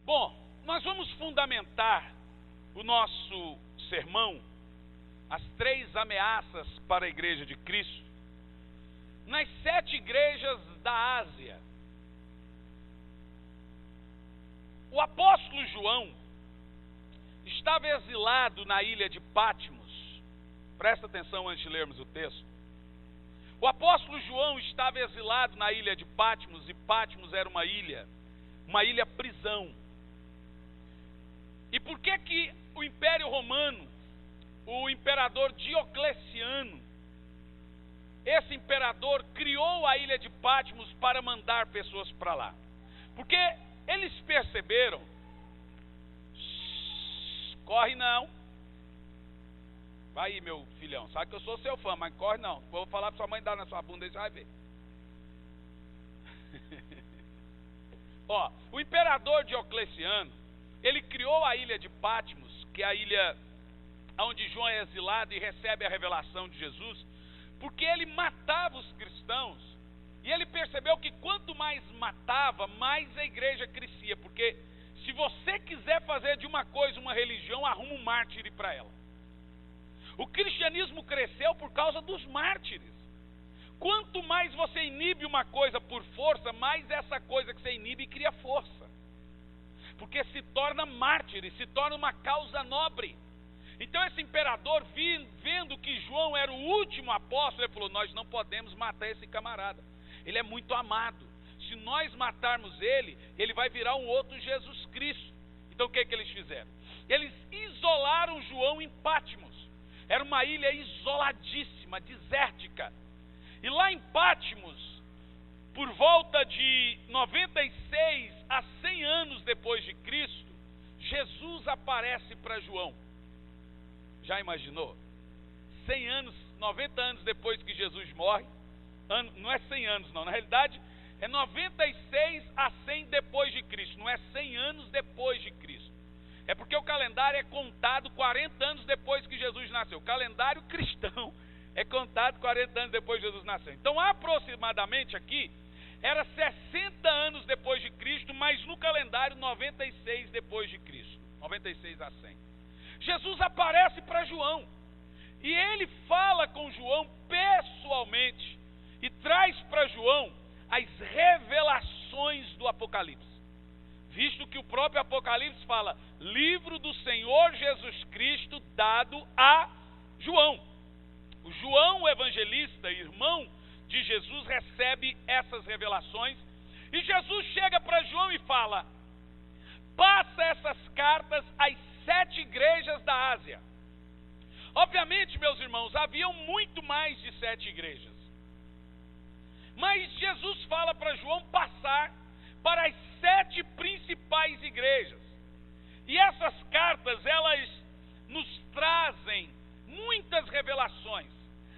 Bom, nós vamos fundamentar o nosso sermão, as 3 ameaças para a igreja de Cristo, nas 7 igrejas da Ásia. O apóstolo João estava exilado na ilha de Patmos. Presta atenção antes de lermos o texto. O apóstolo João estava exilado na ilha de Patmos, e Patmos era uma ilha prisão. E por que o Império Romano, o imperador Diocleciano, esse imperador criou a ilha de Patmos para mandar pessoas para lá? Porque eles perceberam, corre não, vai aí meu filhão, sabe que eu sou seu fã, mas corre não, vou falar para sua mãe dar na sua bunda e você vai ver. Ó, o imperador Diocleciano, ele criou a ilha de Patmos, que é a ilha onde João é exilado e recebe a revelação de Jesus, porque ele matava os cristãos, e ele percebeu que quanto mais matava, mais a igreja crescia, porque se você quiser fazer de uma coisa uma religião, arruma um mártir para ela. O cristianismo cresceu por causa dos mártires. Quanto mais você inibe uma coisa por força, mais essa coisa que você inibe cria força. Porque se torna mártir, se torna uma causa nobre. Então esse imperador, vendo que João era o último apóstolo, ele falou: nós não podemos matar esse camarada. Ele é muito amado. Se nós matarmos ele, ele vai virar um outro Jesus Cristo. Então o que eles fizeram? Eles isolaram João em Patmos. Era uma ilha isoladíssima, desértica. E lá em Patmos, por volta de 96 a 100 anos depois de Cristo, Jesus aparece para João. Já imaginou? 100 anos, 90 anos depois que Jesus morre, não é 100 anos não, na realidade é 96 a 100 depois de Cristo, não é 100 anos depois de Cristo. É porque o calendário é contado 40 anos depois que Jesus nasceu. O calendário cristão é contado 40 anos depois que Jesus nasceu. Então, aproximadamente aqui, era 60 anos depois de Cristo, mas no calendário 96 depois de Cristo. 96 a 100. Jesus aparece para João. E ele fala com João pessoalmente. E traz para João as revelações do Apocalipse. Visto que o próprio Apocalipse fala, livro do Senhor Jesus Cristo dado a João. O João, o evangelista, irmão de Jesus, recebe essas revelações. E Jesus chega para João e fala: passa essas cartas às 7 igrejas da Ásia. Obviamente, meus irmãos, haviam muito mais de 7 igrejas. Mas Jesus fala para João passar para as 7 principais igrejas. E essas cartas, elas nos trazem muitas revelações.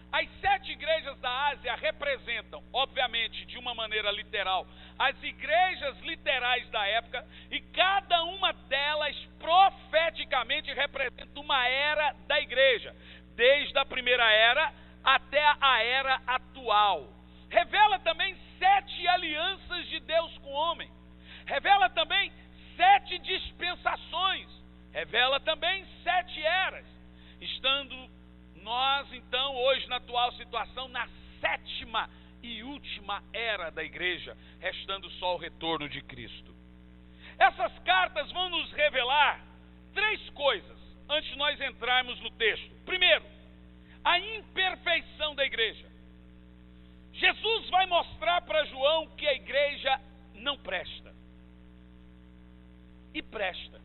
As 7 igrejas da Ásia representam, obviamente, de uma maneira literal, as igrejas literais da época, e cada uma delas profeticamente representa uma era da igreja, desde a primeira era até a era atual. Revela também 7 alianças de Deus com o homem. Revela também 7 dispensações. Revela também 7 eras. Estando nós, então, hoje na atual situação, na 7ª e última era da igreja, restando só o retorno de Cristo. Essas cartas vão nos revelar 3 coisas, antes de nós entrarmos no texto. Primeiro, a imperfeição da igreja. Jesus vai mostrar para João que a igreja não presta. E presta.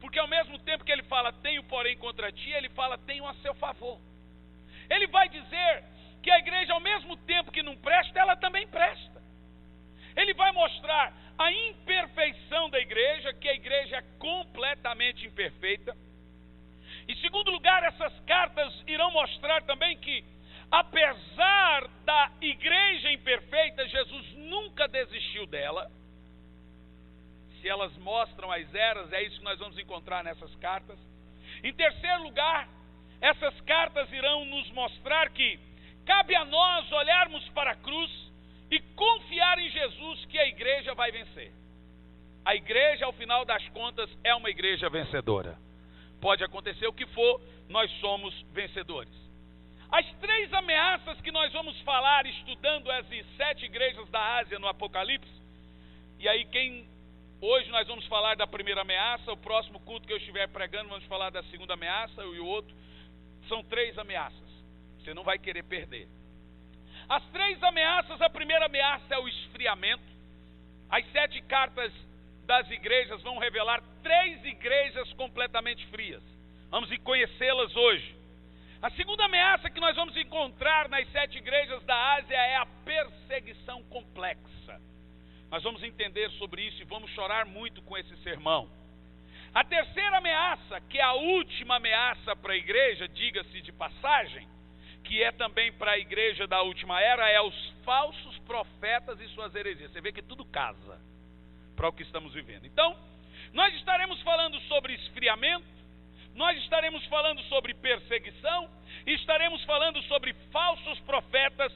Porque ao mesmo tempo que ele fala, tenho porém contra ti, ele fala, tenho a seu favor. Ele vai dizer que a igreja, ao mesmo tempo que não presta, ela também presta. Ele vai mostrar a imperfeição da igreja, que a igreja é completamente imperfeita. Em segundo lugar, essas cartas irão mostrar também que, apesar da igreja imperfeita, Jesus nunca desistiu dela. Se elas mostram as eras, é isso que nós vamos encontrar nessas cartas. Em terceiro lugar, essas cartas irão nos mostrar que cabe a nós olharmos para a cruz e confiar em Jesus que a igreja vai vencer. a igreja, ao final das contas, é uma igreja vencedora. Pode acontecer o que for, nós somos vencedores. As 3 ameaças que nós vamos falar estudando as 7 igrejas da Ásia no Apocalipse, e aí hoje nós vamos falar da primeira ameaça, o próximo culto que eu estiver pregando vamos falar da segunda ameaça e o outro. São 3 ameaças, você não vai querer perder. As 3 ameaças, a primeira ameaça é o esfriamento. As 7 cartas das igrejas vão revelar 3 igrejas completamente frias. Vamos conhecê-las hoje. A segunda ameaça que nós vamos encontrar nas 7 igrejas da Ásia é a perseguição complexa. Nós vamos entender sobre isso e vamos chorar muito com esse sermão. A terceira ameaça, que é a última ameaça para a igreja, diga-se de passagem, que é também para a igreja da última era, é os falsos profetas e suas heresias. Você vê que tudo casa para o que estamos vivendo. Então, nós estaremos falando sobre esfriamento, nós estaremos falando sobre perseguição, e estaremos falando sobre falsos profetas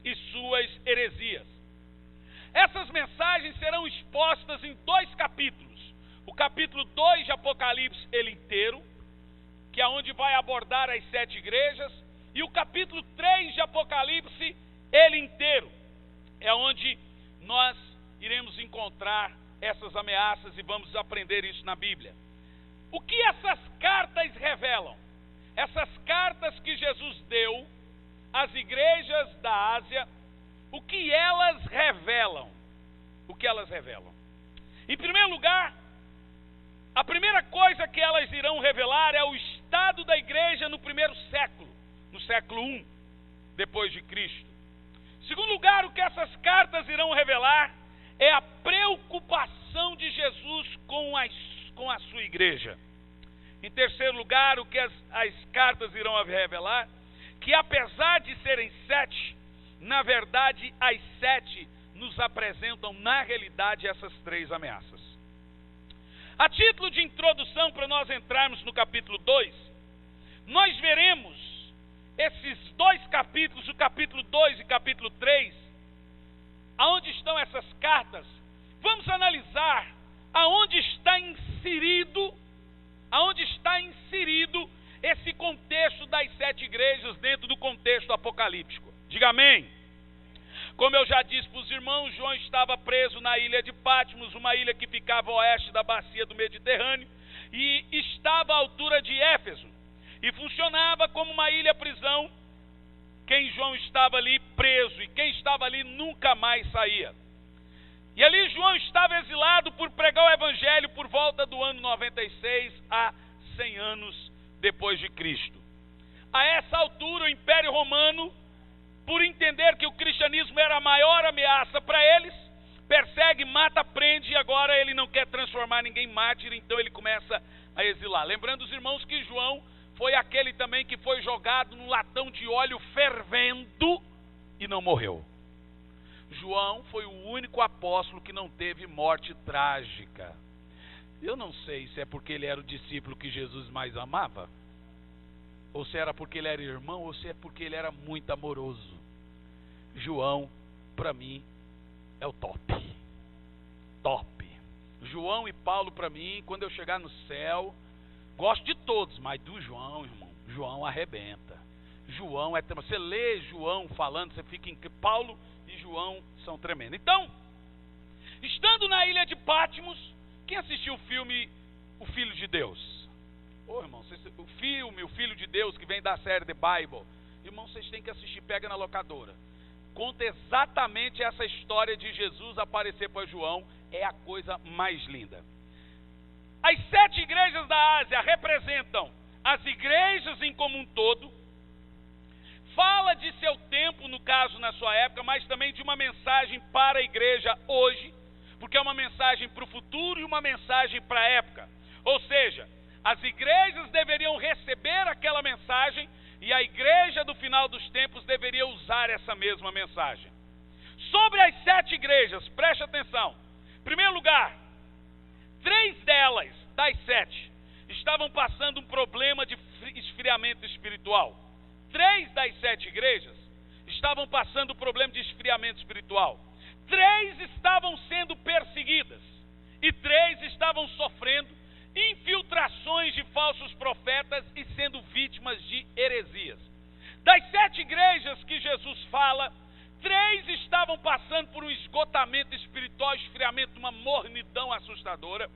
e suas heresias. Essas mensagens serão expostas em 2 capítulos. O capítulo 2 de Apocalipse, ele inteiro, que é onde vai abordar as 7 igrejas, e o capítulo 3 de Apocalipse, ele inteiro, é onde nós iremos encontrar essas ameaças e vamos aprender isso na Bíblia. O que essas cartas revelam? Essas cartas que Jesus deu às igrejas da Ásia, o que elas revelam? O que elas revelam? Em primeiro lugar, a primeira coisa que elas irão revelar é o estado da igreja no primeiro século, no século I, depois de Cristo. Em segundo lugar, o que essas cartas irão revelar é a preocupação de Jesus com a sua igreja. Em terceiro lugar, o que as cartas irão revelar, que apesar de serem 7, na verdade, as 7 nos apresentam, na realidade, essas 3 ameaças. A título de introdução, para nós entrarmos no capítulo 2, nós veremos esses 2 capítulos, o capítulo 2 e capítulo 3, aonde estão essas cartas. Vamos analisar aonde está inserido esse contexto das 7 igrejas dentro do contexto apocalíptico. Diga amém. Como eu já disse para os irmãos, João estava preso na ilha de Patmos, uma ilha que ficava a oeste da bacia do Mediterrâneo, e estava à altura de Éfeso, e funcionava como uma ilha-prisão. Quem João estava ali preso, e quem estava ali nunca mais saía. E ali João estava exilado por pregar o evangelho por volta do ano 96 a 100 anos depois de Cristo. A essa altura o Império Romano, por entender que o cristianismo era a maior ameaça para eles, persegue, mata, prende, e agora ele não quer transformar ninguém em mártir, então ele começa a exilar. Lembrando os irmãos que João foi aquele também que foi jogado num latão de óleo fervendo e não morreu. João foi o único apóstolo que não teve morte trágica. Eu não sei se é porque ele era o discípulo que Jesus mais amava, ou se era porque ele era irmão, ou se é porque ele era muito amoroso. João, para mim, é o top. Top. João e Paulo, para mim, quando eu chegar no céu, gosto de todos, mas do João, irmão, João arrebenta. João é... Você lê João falando, você fica em... Paulo e João são tremendos. Então, estando na ilha de Patmos, quem assistiu o filme O Filho de Deus? Irmão, o filme O Filho de Deus, que vem da série The Bible, irmão, vocês têm que assistir, pega na locadora. Conta exatamente essa história de Jesus aparecer para João, é a coisa mais linda. As 7 igrejas da Ásia representam as igrejas em como um todo, fala de seu tempo, no caso na sua época, mas também de uma mensagem para a igreja hoje, porque é uma mensagem para o futuro e uma mensagem para a época. Ou seja, as igrejas deveriam receber aquela mensagem e a igreja do final dos tempos deveria usar essa mesma mensagem. Sobre as 7 igrejas, preste atenção. Em primeiro lugar, 3 delas, das 7, estavam passando um problema de esfriamento espiritual. 3 das 7 igrejas estavam passando um problema de esfriamento espiritual. 3 estavam sendo perseguidas e 3 estavam sofrendo infiltrações de falsos profetas e sendo vítimas de heresias. Das 7 igrejas que Jesus fala, 3 estavam passando por um esgotamento espiritual, esfriamento, uma mornidão assustadora.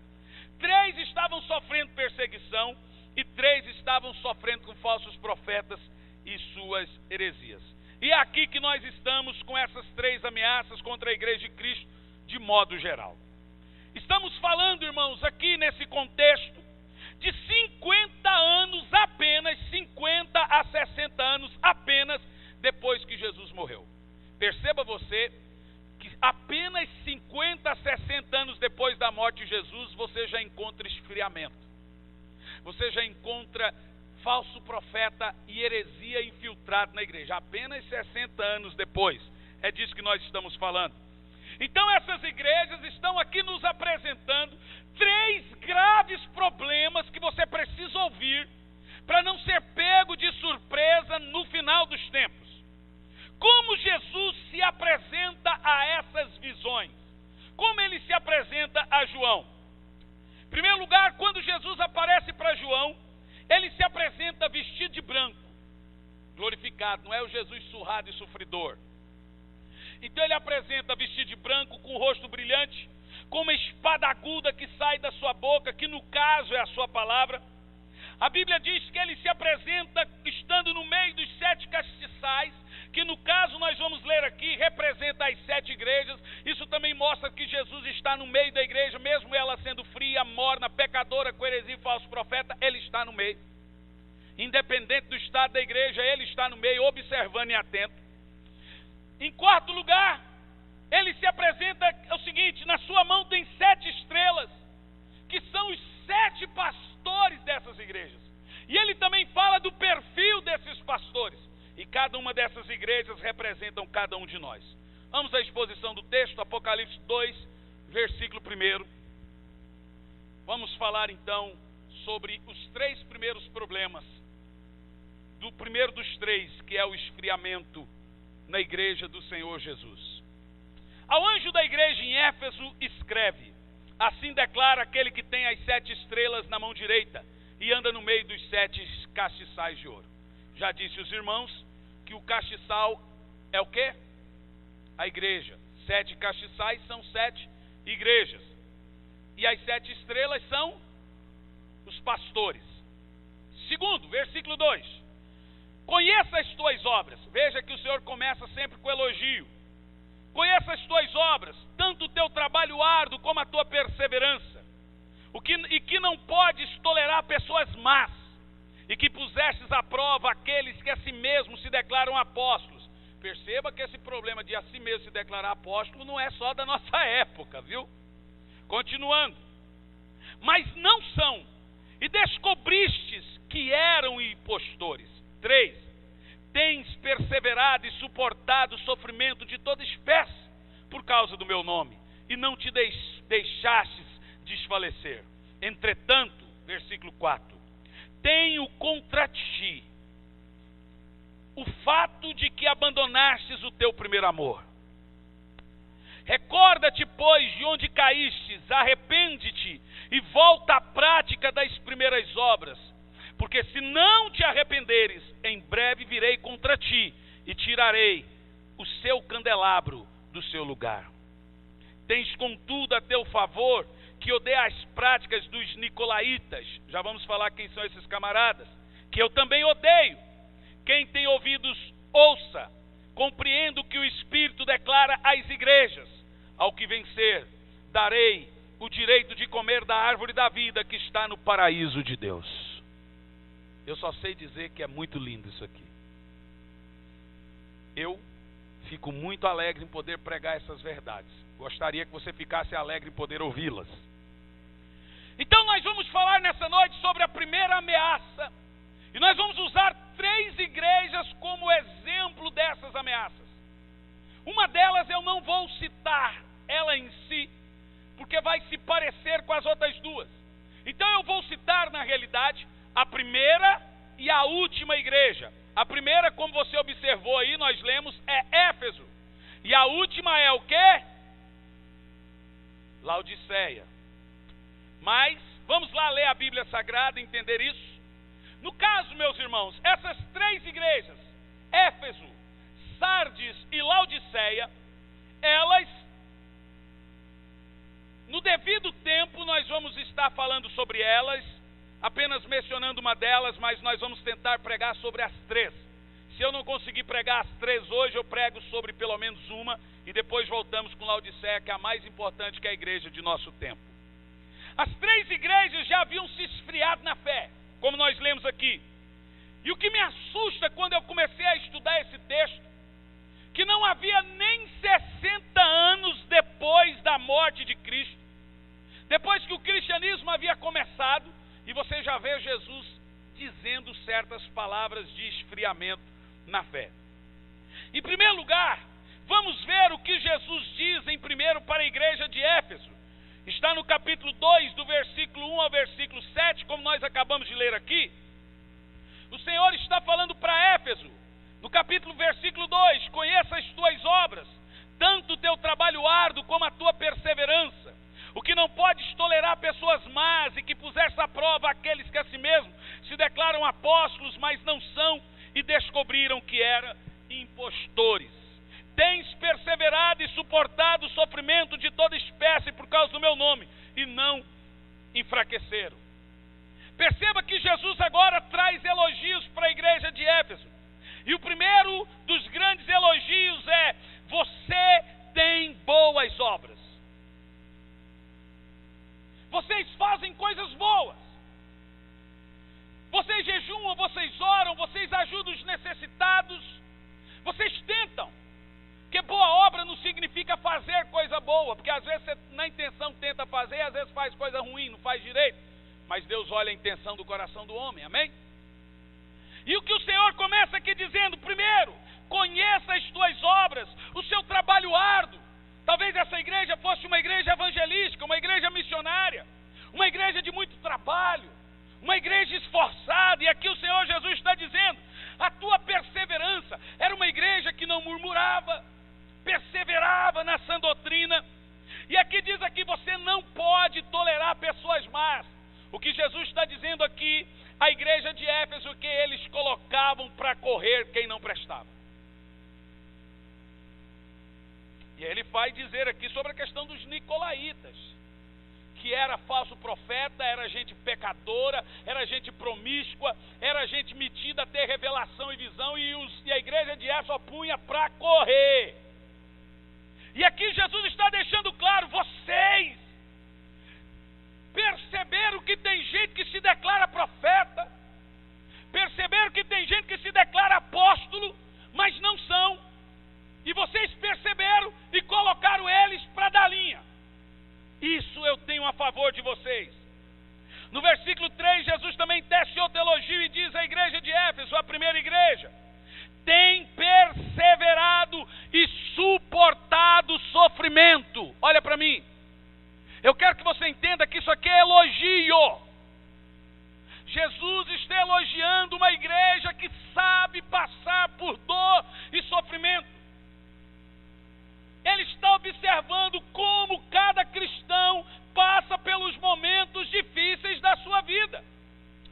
3 estavam sofrendo perseguição e 3 estavam sofrendo com falsos profetas e suas heresias. E é aqui que nós estamos com essas 3 ameaças contra a igreja de Cristo de modo geral. Estamos falando, irmãos, aqui nesse contexto de 50 anos apenas, 50 a 60 anos apenas depois que Jesus morreu. Perceba você que apenas 50 a 60 anos depois da morte de Jesus, você já encontra esfriamento. Você já encontra falso profeta e heresia infiltrado na igreja. Apenas 60 anos depois. É disso que nós estamos falando. Então essas igrejas estão aqui nos apresentando 3 graves problemas que você precisa ouvir para não ser pego de surpresa no final dos tempos. Como Jesus se apresenta a essas visões? Como ele se apresenta a João? Em primeiro lugar, quando Jesus aparece para João, ele se apresenta vestido de branco, glorificado, não é o Jesus surrado e sofredor. Então ele apresenta vestido de branco, com o rosto brilhante, com uma espada aguda que sai da sua boca, que no caso é a sua palavra. A Bíblia diz que ele se apresenta estando no meio dos 7 castiçais, que no caso nós vamos ler aqui, representa as 7 igrejas. Isso também mostra que Jesus está no meio da igreja, mesmo ela sendo fria, morna, pecadora, com heresia e falso profeta, ele está no meio. Independente do estado da igreja, ele está no meio, observando e atento. Em quarto lugar, ele se apresenta o seguinte: na sua mão tem 7 estrelas, que são os 7 pastores dessas igrejas. E ele também fala do perfil desses pastores. E cada uma dessas igrejas representam cada um de nós. Vamos à exposição do texto, Apocalipse 2, versículo 1. Vamos falar então sobre os 3 primeiros problemas. Do primeiro dos 3, que é o esfriamento na igreja do Senhor Jesus. Ao anjo da igreja em Éfeso escreve: assim declara aquele que tem as 7 estrelas na mão direita e anda no meio dos 7 castiçais de ouro. Já disse os irmãos que o castiçal é o quê? A igreja. 7 castiçais são 7 igrejas. E as 7 estrelas são os pastores. Segundo, versículo 2. Conheça as tuas obras. Veja que o Senhor começa sempre com elogio. Conheça as tuas obras, tanto o teu trabalho árduo como a tua perseverança. E que não podes tolerar pessoas más. E que pusestes à prova aqueles que a si mesmos se declaram apóstolos. Perceba que esse problema de a si mesmo se declarar apóstolo não é só da nossa época, viu? Continuando. Mas não são. E descobristes que eram impostores. 3. Tens perseverado e suportado o sofrimento de toda espécie por causa do meu nome. E não te deixastes desfalecer. Entretanto, versículo 4. Tenho contra ti o fato de que abandonastes o teu primeiro amor. Recorda-te, pois, de onde caístes, arrepende-te e volta à prática das primeiras obras. Porque se não te arrependeres, em breve virei contra ti e tirarei o seu candelabro do seu lugar. Tens, contudo, a teu favor que odeia as práticas dos nicolaítas. Já vamos falar quem são esses camaradas. Que eu também odeio. Quem tem ouvidos, ouça. Compreendo que o Espírito declara às igrejas: ao que vencer, darei o direito de comer da árvore da vida que está no paraíso de Deus. Eu só sei dizer que é muito lindo isso aqui. Eu fico muito alegre em poder pregar essas verdades. Gostaria que você ficasse alegre em poder ouvi-las. Então nós vamos falar nessa noite sobre a primeira ameaça. E nós vamos usar 3 igrejas como exemplo dessas ameaças. Uma delas eu não vou citar ela em si, porque vai se parecer com as outras 2. Então eu vou citar na realidade a primeira e a última igreja. A primeira, como você observou aí, nós lemos, é Éfeso. E a última é o quê? Laodiceia. Mas, vamos lá ler a Bíblia Sagrada e entender isso. No caso, meus irmãos, essas 3 igrejas, Éfeso, Sardes e Laodiceia, elas, no devido tempo, nós vamos estar falando sobre elas, apenas mencionando uma delas, mas nós vamos tentar pregar sobre as 3. Se eu não conseguir pregar as 3 hoje, eu prego sobre pelo menos uma, e depois voltamos com Laodiceia, que é a mais importante, que é a igreja de nosso tempo. As 3 igrejas já haviam se esfriado na fé, como nós lemos aqui. E o que me assusta quando eu comecei a estudar esse texto, que não havia nem 60 anos depois da morte de Cristo, depois que o cristianismo havia começado, e você já vê Jesus dizendo certas palavras de esfriamento na fé. Em primeiro lugar, vamos ver o que Jesus diz em primeiro para a igreja de Éfeso. Está no capítulo 2, do versículo 1 ao versículo 7, como nós acabamos de ler aqui. O Senhor está falando para Éfeso, no capítulo versículo 2, conheça as tuas obras, tanto o teu trabalho árduo como a tua perseverança, o que não podes tolerar pessoas más e que puseste à prova aqueles que a si mesmo se declaram apóstolos, mas não são, e descobriram que eram impostores. Tens perseverado e suportado o sofrimento de toda espécie por causa do meu nome, e não enfraqueceram. Perceba que Jesus agora traz elogios para a igreja de Éfeso. E o primeiro dos grandes elogios é: você tem boas obras. Vocês fazem coisas boas. Vocês jejuam, vocês oram, vocês ajudam os necessitados. Vocês tentam. Porque boa obra não significa fazer coisa boa, porque às vezes você na intenção tenta fazer e às vezes faz coisa ruim, não faz direito. Mas Deus olha a intenção do coração do homem, amém? E o que o Senhor começa aqui dizendo: primeiro, conheça as tuas obras, o seu trabalho árduo. Talvez essa igreja fosse uma igreja evangelística, uma igreja missionária, uma igreja de muito trabalho, uma igreja esforçada. E aqui o Senhor Jesus está dizendo: a tua perseverança. Era uma igreja que não murmurava, perseverava na sã doutrina. E aqui diz aqui: você não pode tolerar pessoas más. O que Jesus está dizendo aqui, a igreja de Éfeso, que eles colocavam para correr quem não prestava. E ele vai dizer aqui sobre a questão dos nicolaítas, que era falso profeta, era gente pecadora, era gente promíscua, era gente metida a ter revelação e visão, e a igreja de Éfeso punha para correr. E aqui Jesus está deixando claro: vocês perceberam que tem gente que se declara profeta, perceberam que tem gente que se declara apóstolo, mas não são, e vocês perceberam e colocaram eles para dar linha. Isso eu tenho a favor de vocês. No versículo 3, Jesus também tece outro elogio e diz à igreja de Éfeso, a primeira igreja: tem perseverado e suportado sofrimento. Olha para mim, eu quero que você entenda que isso aqui é elogio. Jesus está elogiando uma igreja que sabe passar por dor e sofrimento. Ele está observando como cada cristão passa pelos momentos difíceis da sua vida.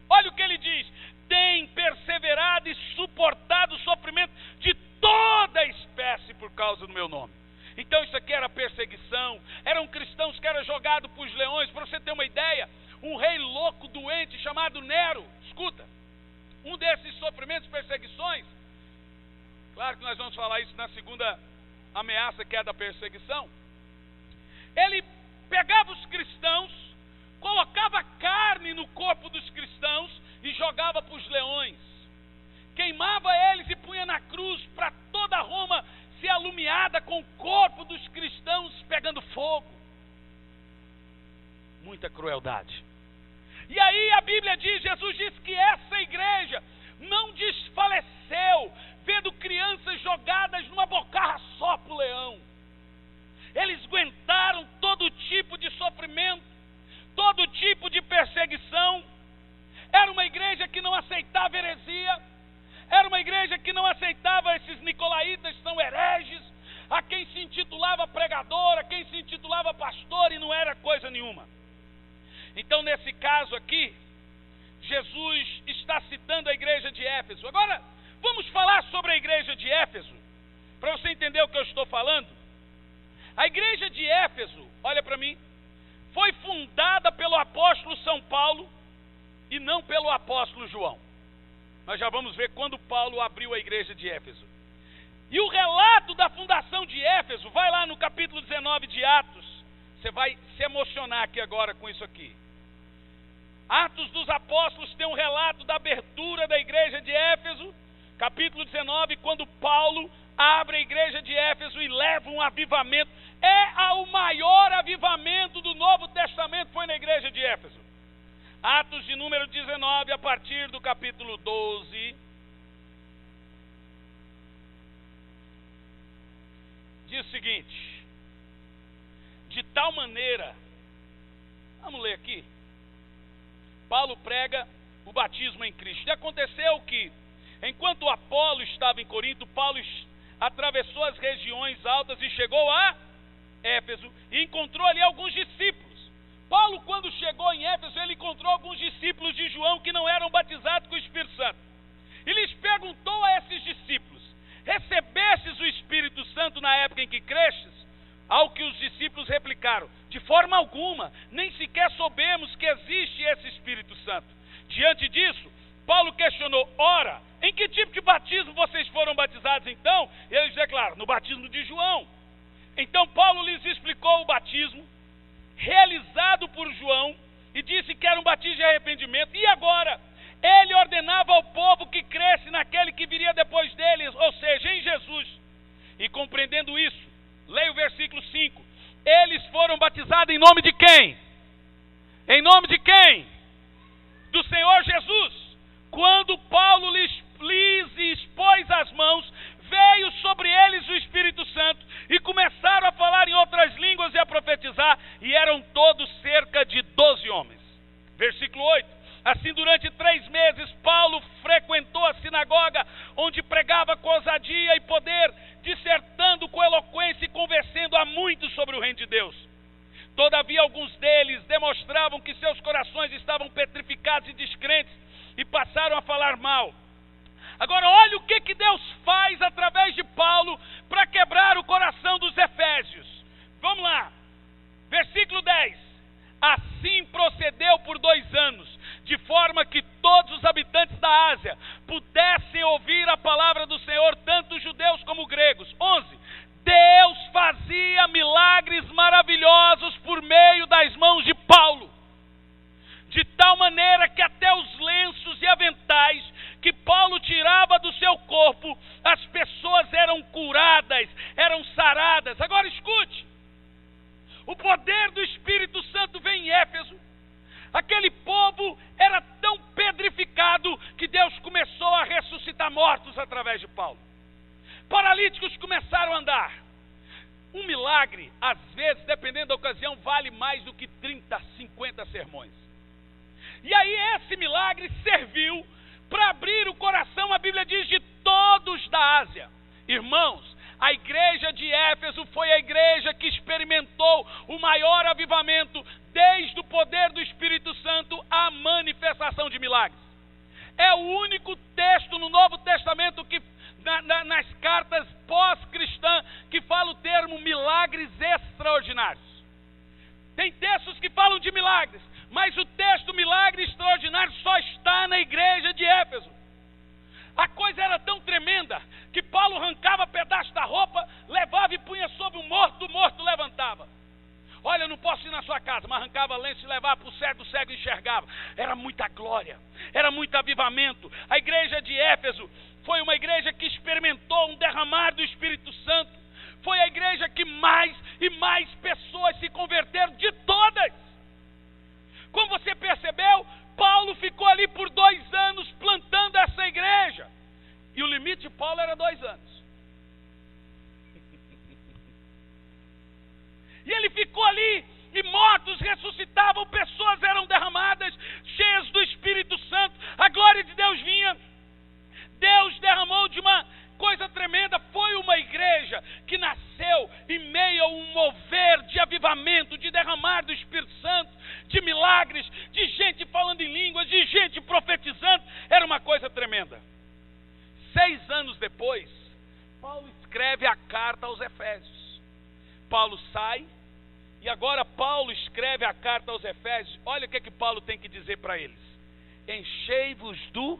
Olha o que ele diz: tem perseverado e suportado o sofrimento de toda espécie por causa do meu nome. Então isso aqui era perseguição, eram cristãos que eram jogados para os leões. Para você ter uma ideia, um rei louco, doente, chamado Nero, escuta, um desses sofrimentos, perseguições, claro que nós vamos falar isso na segunda ameaça, que é da perseguição. Ele pegava os cristãos, colocava carne no corpo dos cristãos e jogava para os leões, queimava eles e punha na cruz, para toda Roma ser alumiada com o corpo dos cristãos pegando fogo. Muita crueldade. E aí a Bíblia diz, Jesus diz que essa igreja não desfaleceu vendo crianças jogadas numa bocarra só para o leão. Eles aguentaram todo tipo de sofrimento, todo tipo de perseguição. Era uma igreja que não aceitava heresia, era uma igreja que não aceitava esses nicolaítas, são hereges, a quem se intitulava pregador, a quem se intitulava pastor, e não era coisa nenhuma. Então, nesse caso aqui, Jesus está citando a igreja de Éfeso. Agora, vamos falar sobre a igreja de Éfeso, para você entender o que eu estou falando. A igreja de Éfeso, olha para mim, foi fundada pelo apóstolo São Paulo e não pelo apóstolo João. Nós já vamos ver quando Paulo abriu a igreja de Éfeso. E o relato da fundação de Éfeso, vai lá no capítulo 19 de Atos. Você vai se emocionar aqui agora com isso aqui. Atos dos Apóstolos tem um relato da abertura da igreja de Éfeso, capítulo 19, quando Paulo abre a igreja de Éfeso e leva um avivamento. O maior avivamento do Novo Testamento foi na igreja de Éfeso. Atos de número 19, a partir do capítulo 12, diz o seguinte: de tal maneira, vamos ler aqui, Paulo prega o batismo em Cristo. E aconteceu que, enquanto Apolo estava em Corinto, Paulo atravessou as regiões altas e chegou a Éfeso e encontrou ali alguns discípulos. Paulo, quando chegou em Éfeso, ele encontrou alguns discípulos de João que não eram batizados com o Espírito Santo. E lhes perguntou a esses discípulos: recebestes o Espírito Santo na época em que crestes? Ao que os discípulos replicaram: de forma alguma, nem sequer soubemos que existe esse Espírito Santo. Diante disso, Paulo questionou: ora, em que tipo de batismo vocês foram batizados então? E eles declararam: no batismo de João. Então Paulo lhes explicou o batismo realizado por João e disse que era um batismo de arrependimento. E agora, ele ordenava ao povo que cresce naquele que viria depois deles, ou seja, em Jesus. E compreendendo isso, leia o versículo 5. Eles foram batizados em nome de quem? Em nome de quem? Do Senhor Jesus. Quando Paulo lhes expôs as mãos, veio sobre eles o Espírito Santo e começaram a falar em outras línguas e a profetizar, e eram todos cerca de 12 homens. Versículo 8. Assim, durante 3 meses, Paulo frequentou a sinagoga, onde pregava com ousadia e poder, dissertando com eloquência e convencendo a muitos sobre o reino de Deus. Todavia, alguns deles demonstravam que seus corações estavam petrificados e descrentes, e passaram a falar mal. Agora, olha o que Deus faz através de Paulo para quebrar o coração dos efésios. Vamos lá. Versículo 10. Assim procedeu por 2 anos, de forma que todos os habitantes da Ásia pudessem ouvir a palavra do Senhor, tanto judeus como gregos. 11. Deus fazia milagres maravilhosos por meio das mãos de Paulo, de tal maneira que até os lenços e aventais que Paulo tirava do seu corpo, as pessoas eram curadas, eram saradas. Agora escute, o poder do Espírito Santo vem em Éfeso. Aquele povo era tão pedrificado que Deus começou a ressuscitar mortos através de Paulo. Paralíticos começaram a andar. Um milagre, às vezes, dependendo da ocasião, vale mais do que 30, 50 sermões. E aí esse milagre serviu para abrir o coração, a Bíblia diz, de todos da Ásia. Irmãos, a igreja de Éfeso foi a igreja que experimentou o maior avivamento, desde o poder do Espírito Santo à manifestação de milagres. É o único texto no Novo Testamento que, nas cartas pós-cristãs, que fala o termo milagres extraordinários. Tem textos que falam de milagres, mas o texto milagre extraordinário só está na igreja de Éfeso. A coisa era tão tremenda que Paulo arrancava pedaço da roupa, levava e punha sobre o morto levantava. Olha, eu não posso ir na sua casa, mas arrancava lenço e levava para o cego enxergava. Era muita glória, era muito avivamento. A igreja de Éfeso foi uma igreja que experimentou um derramar do Espírito Santo. Foi a igreja que mais e mais pessoas se converteram, de todas. Como você percebeu, Paulo ficou ali por 2 anos plantando essa igreja. E o limite de Paulo era 2 anos. E ele ficou ali, e mortos ressuscitavam, pessoas eram derramadas, cheias do Espírito Santo. A glória de Deus vinha. Deus derramou de uma coisa tremenda. Foi uma igreja que nasceu em meio a um mover de avivamento, de derramar do Espírito milagres, de gente falando em línguas, de gente profetizando. Era uma coisa tremenda. 6 anos depois, Paulo escreve a carta aos Efésios. Paulo sai, e agora Paulo escreve a carta aos Efésios. Olha o que Paulo tem que dizer para eles: enchei-vos do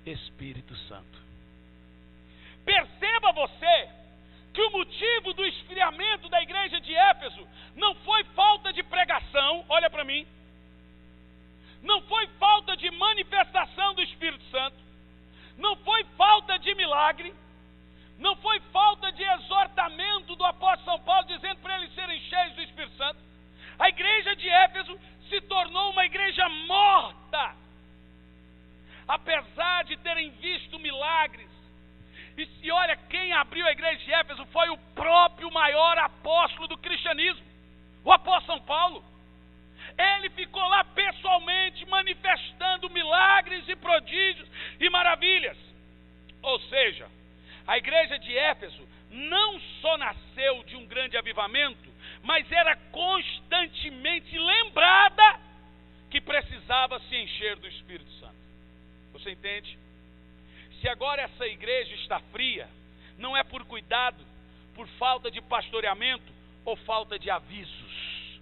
Espírito Santo. Perceba você que o motivo do esfriamento da igreja de Éfeso não foi falta de pregação, olha para mim, não foi falta de manifestação do Espírito Santo, não foi falta de milagre, não foi falta de exortamento do apóstolo São Paulo dizendo para eles serem cheios do Espírito Santo. A igreja de Éfeso se tornou uma igreja morta, apesar de terem visto milagres. E olha, quem abriu a igreja de Éfeso foi o próprio maior apóstolo do cristianismo, o apóstolo São Paulo. Ele ficou lá pessoalmente manifestando milagres e prodígios e maravilhas. Ou seja, a igreja de Éfeso não só nasceu de um grande avivamento, mas era constantemente lembrada que precisava se encher do Espírito Santo. Você entende? Se agora essa igreja está fria, não é por cuidado, por falta de pastoreamento ou falta de avisos.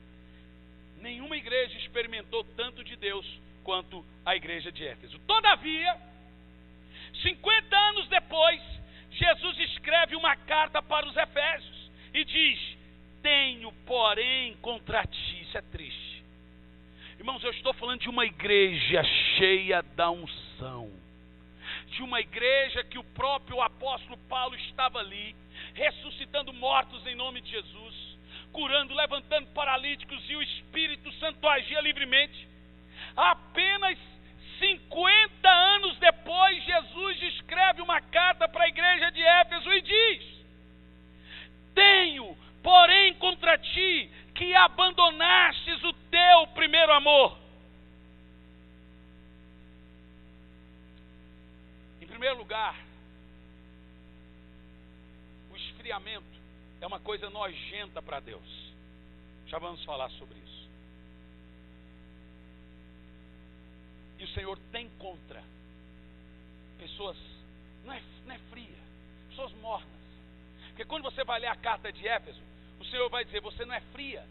Nenhuma igreja experimentou tanto de Deus quanto a igreja de Éfeso. Todavia, 50 anos depois, Jesus escreve uma carta para os Efésios e diz: tenho, porém, contra ti. Isso é triste. Irmãos, eu estou falando de uma igreja cheia da unção. De uma igreja que o próprio apóstolo Paulo estava ali, ressuscitando mortos em nome de Jesus, curando, levantando paralíticos, e o Espírito Santo agia livremente. Apenas 50 anos depois, Jesus escreve uma carta para a igreja de Éfeso e diz: tenho, porém, contra ti que abandonastes o teu primeiro amor. Em primeiro lugar, o esfriamento é uma coisa nojenta para Deus. Já vamos falar sobre isso. E o Senhor tem contra pessoas, não é fria, pessoas mornas. Porque quando você vai ler a carta de Éfeso, o Senhor vai dizer: você não é fria.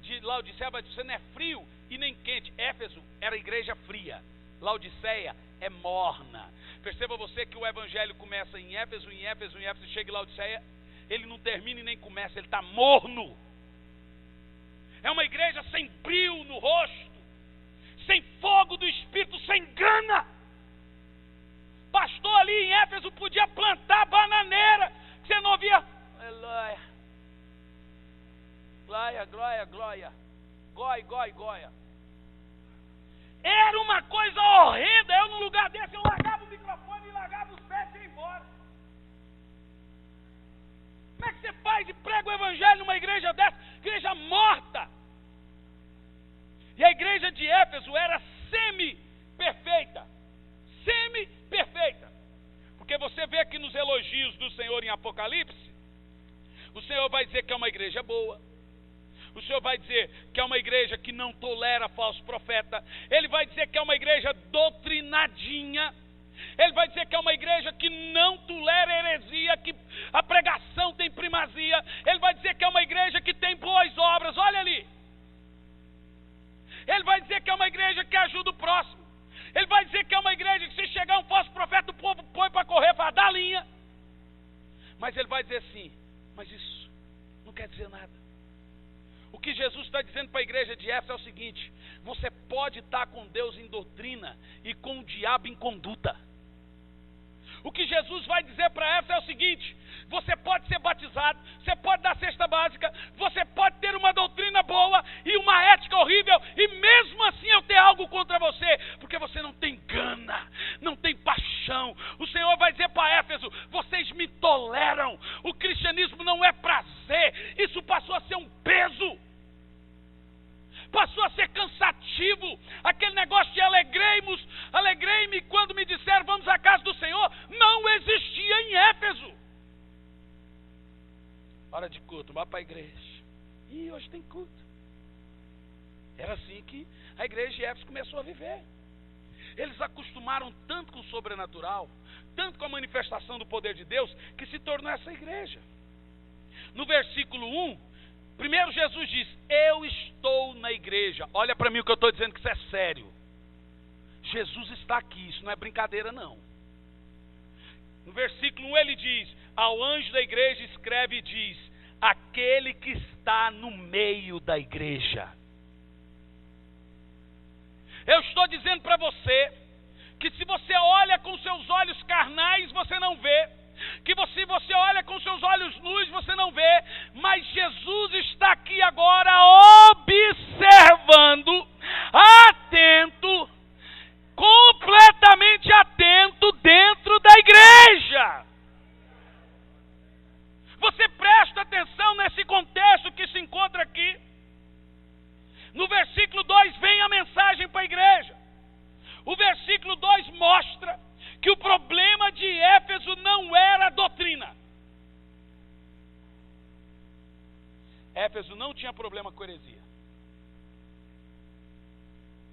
De Laodiceia vai dizer: você não é frio e nem quente. Éfeso era a igreja fria. Laodiceia é morna. Perceba você que o evangelho começa em Éfeso, em Éfeso, em Éfeso, e chega em Laodiceia, ele não termina e nem começa, ele está morno. É uma igreja sem brilho no rosto, sem fogo do Espírito, sem gana. Pastor ali em Éfeso podia plantar bananeira, que você não ouvia: aleluia, glória, glória, glória, goi, goi, goia. Era uma coisa horrenda. Eu, no lugar desse, eu largava o microfone e largava os pés e ia embora. Como é que você faz e prega o evangelho numa igreja dessa? Igreja morta. E a igreja de Éfeso era semi-perfeita. Semi-perfeita. Porque você vê aqui nos elogios do Senhor em Apocalipse, o Senhor vai dizer que é uma igreja boa. O Senhor vai dizer que é uma igreja que não tolera falso profeta. Ele vai dizer que é uma igreja doutrinadinha. Ele vai dizer que é uma igreja que não tolera heresia, que a pregação tem primazia. Ele vai dizer que é uma igreja que tem boas obras. Olha ali. Ele vai dizer que é uma igreja que ajuda o próximo. Ele vai dizer que é uma igreja que, se chegar um falso profeta, o povo põe para correr, para dar linha. Mas ele vai dizer assim: mas isso não quer dizer nada. O que Jesus está dizendo para a igreja de Éfeso é o seguinte: você pode estar com Deus em doutrina e com o diabo em conduta. O que Jesus vai dizer para Éfeso é o seguinte: você pode ser batizado, você pode dar cesta básica, você pode ter uma doutrina boa e uma ética horrível, e mesmo assim eu ter algo contra você, porque você não tem gana, não tem paixão. O Senhor vai dizer para Éfeso: vocês me toleram. O cristianismo não é prazer, isso passou a ser um peso, passou a ser cansativo. Aquele negócio de alegrei-me quando me disseram vamos à casa do Senhor, não existia em Éfeso. Hora de culto, vá para a igreja. E hoje tem culto. Era assim assim que a igreja de Éfeso começou a viver. Eles acostumaram tanto com o sobrenatural, tanto com a manifestação do poder de Deus, que se tornou essa igreja. No versículo 1, primeiro Jesus diz: eu estou na igreja. Olha para mim o que eu estou dizendo, que isso é sério. Jesus está aqui, isso não é brincadeira não. No versículo 1 ele diz: ao anjo da igreja escreve e diz: aquele que está no meio da igreja. Eu estou dizendo para você que se você olha com seus olhos carnais, você não vê. Que se você olha com seus olhos nus, você não vê. Mas Jesus está aqui agora observando, atento, completamente atento dentro da igreja. Você presta atenção nesse contexto que se encontra aqui. No versículo 2 vem a mensagem para a igreja. O versículo 2 mostra que o problema de Éfeso não era a doutrina. Éfeso não tinha problema com heresia.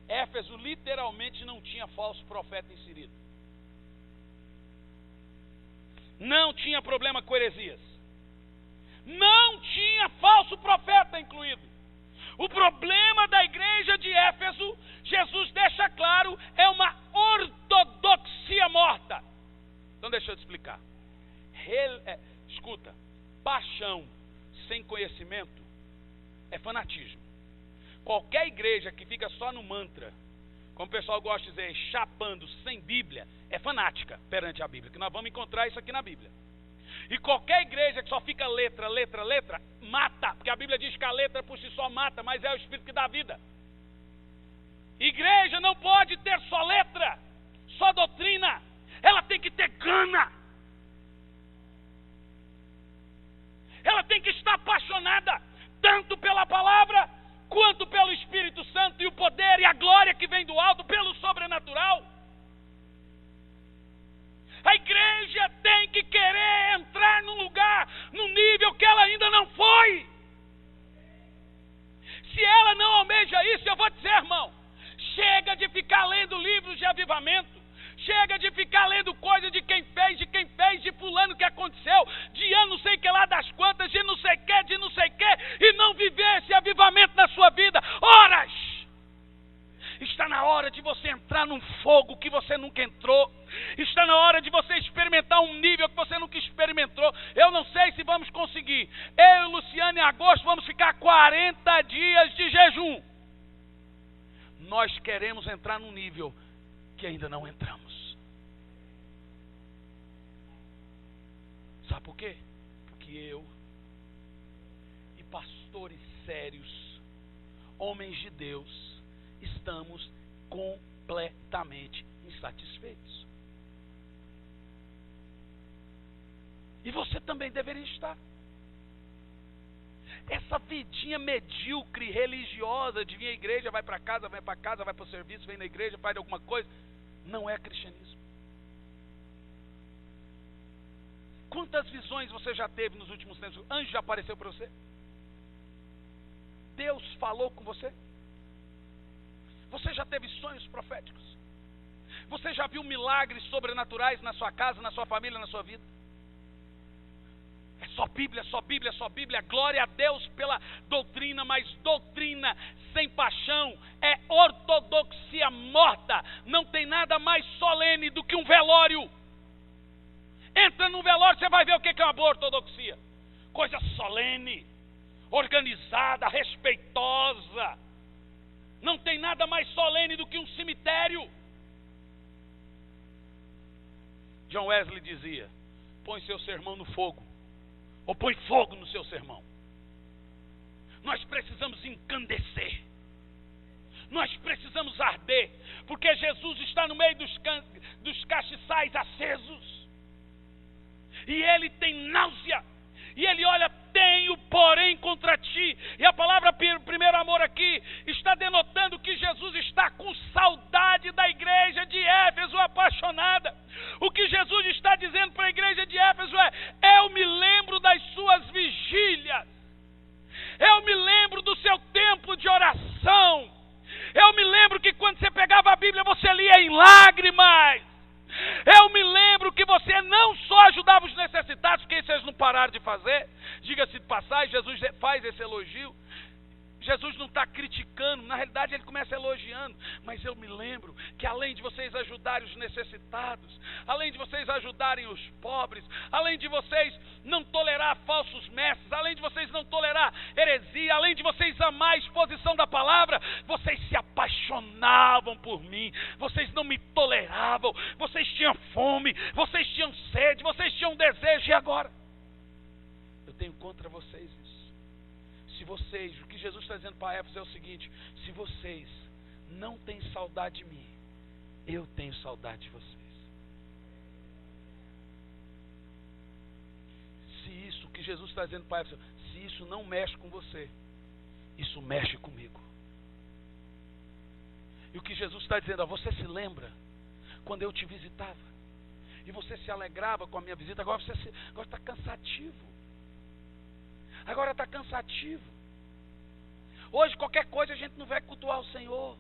Éfeso literalmente não tinha falso profeta inserido. Não tinha problema com heresias. Não tinha falso profeta incluído. O problema da igreja de Éfeso, Jesus deixa claro, é uma ortodoxia morta. Então deixa eu te explicar. Escuta, paixão sem conhecimento é fanatismo. Qualquer igreja que fica só no mantra, como o pessoal gosta de dizer, chapando sem Bíblia, é fanática perante a Bíblia, que nós vamos encontrar isso aqui na Bíblia. E qualquer igreja que só fica letra, letra, letra, mata. Porque a Bíblia diz que a letra por si só mata, mas é o Espírito que dá vida. Igreja não pode ter só letra, só doutrina. Ela tem que ter gana. Ela tem que estar apaixonada, tanto pela palavra, quanto pelo Espírito Santo e o poder e a glória que vem do alto, pelo sobrenatural. A igreja tem que querer entrar num lugar, num nível que ela ainda não foi. Se ela não almeja isso, eu vou dizer, irmão, chega de ficar lendo livros de avivamento. Chega de ficar lendo coisas de quem fez, de fulano que aconteceu, de ano não sei que lá das quantas, de não sei que, e não viver esse avivamento na sua vida. Horas! Está na hora de você entrar num fogo que você nunca entrou. Está na hora de você experimentar um nível que você nunca experimentou. Eu não sei se vamos conseguir. Eu e Luciano em agosto vamos ficar 40 dias de jejum. Nós queremos entrar num nível que ainda não entramos. Sabe por quê? Porque eu e pastores sérios, homens de Deus, estamos completamente insatisfeitos. E você também deveria estar. Essa vidinha medíocre, religiosa, de vir à igreja, vai para casa, vai para o serviço, vem na igreja, faz alguma coisa, não é cristianismo. Quantas visões você já teve nos últimos tempos? Anjo já apareceu para você? Deus falou com você? Você já teve sonhos proféticos? Você já viu milagres sobrenaturais na sua casa, na sua família, na sua vida? É só Bíblia, só Bíblia, só Bíblia. Glória a Deus pela doutrina, mas doutrina sem paixão é ortodoxia morta. Não tem nada mais solene do que um velório. Entra num velório, você vai ver o que é uma boa ortodoxia. Coisa solene, organizada, respeitosa. Não tem nada mais solene do que um cemitério. John Wesley dizia: põe seu sermão no fogo, ou põe fogo no seu sermão. Nós precisamos encandecer. Nós precisamos arder, porque Jesus está no meio dos castiçais acesos. E ele tem náusea. E ele olha: tenho porém contra ti. E a palavra primeiro amor aqui está denotando que Jesus está com saudade da igreja de Éfeso apaixonada. O que Jesus está dizendo para a igreja de Éfeso é: eu me lembro das suas vigílias. Eu me lembro do seu tempo de oração. ia em lágrimas. Eu me lembro que você não só ajudava os necessitados, porque vocês não pararam de fazer. Diga-se de passagem, Jesus faz esse elogio. Jesus não está criticando, na realidade ele começa elogiando. Mas eu me lembro que além de vocês ajudarem os necessitados, além de vocês ajudarem os pobres, além de vocês não tolerar falsos mestres, além de vocês não tolerar heresia, além de vocês amar a exposição da palavra, vocês se apaixonavam por mim, vocês não me toleravam, vocês tinham fome, vocês tinham sede, vocês tinham desejo. E agora? Eu tenho contra vocês isso. Se vocês, o que Jesus está dizendo para Éfeso é o seguinte: se vocês não têm saudade de mim, eu tenho saudade de vocês. Se isso, o que Jesus está dizendo para Éfeso, se isso não mexe com você, isso mexe comigo. E o que Jesus está dizendo, você se lembra quando eu te visitava? E você se alegrava com a minha visita, agora está cansativo. Agora está cansativo. Hoje qualquer coisa a gente não vai cultuar o Senhor.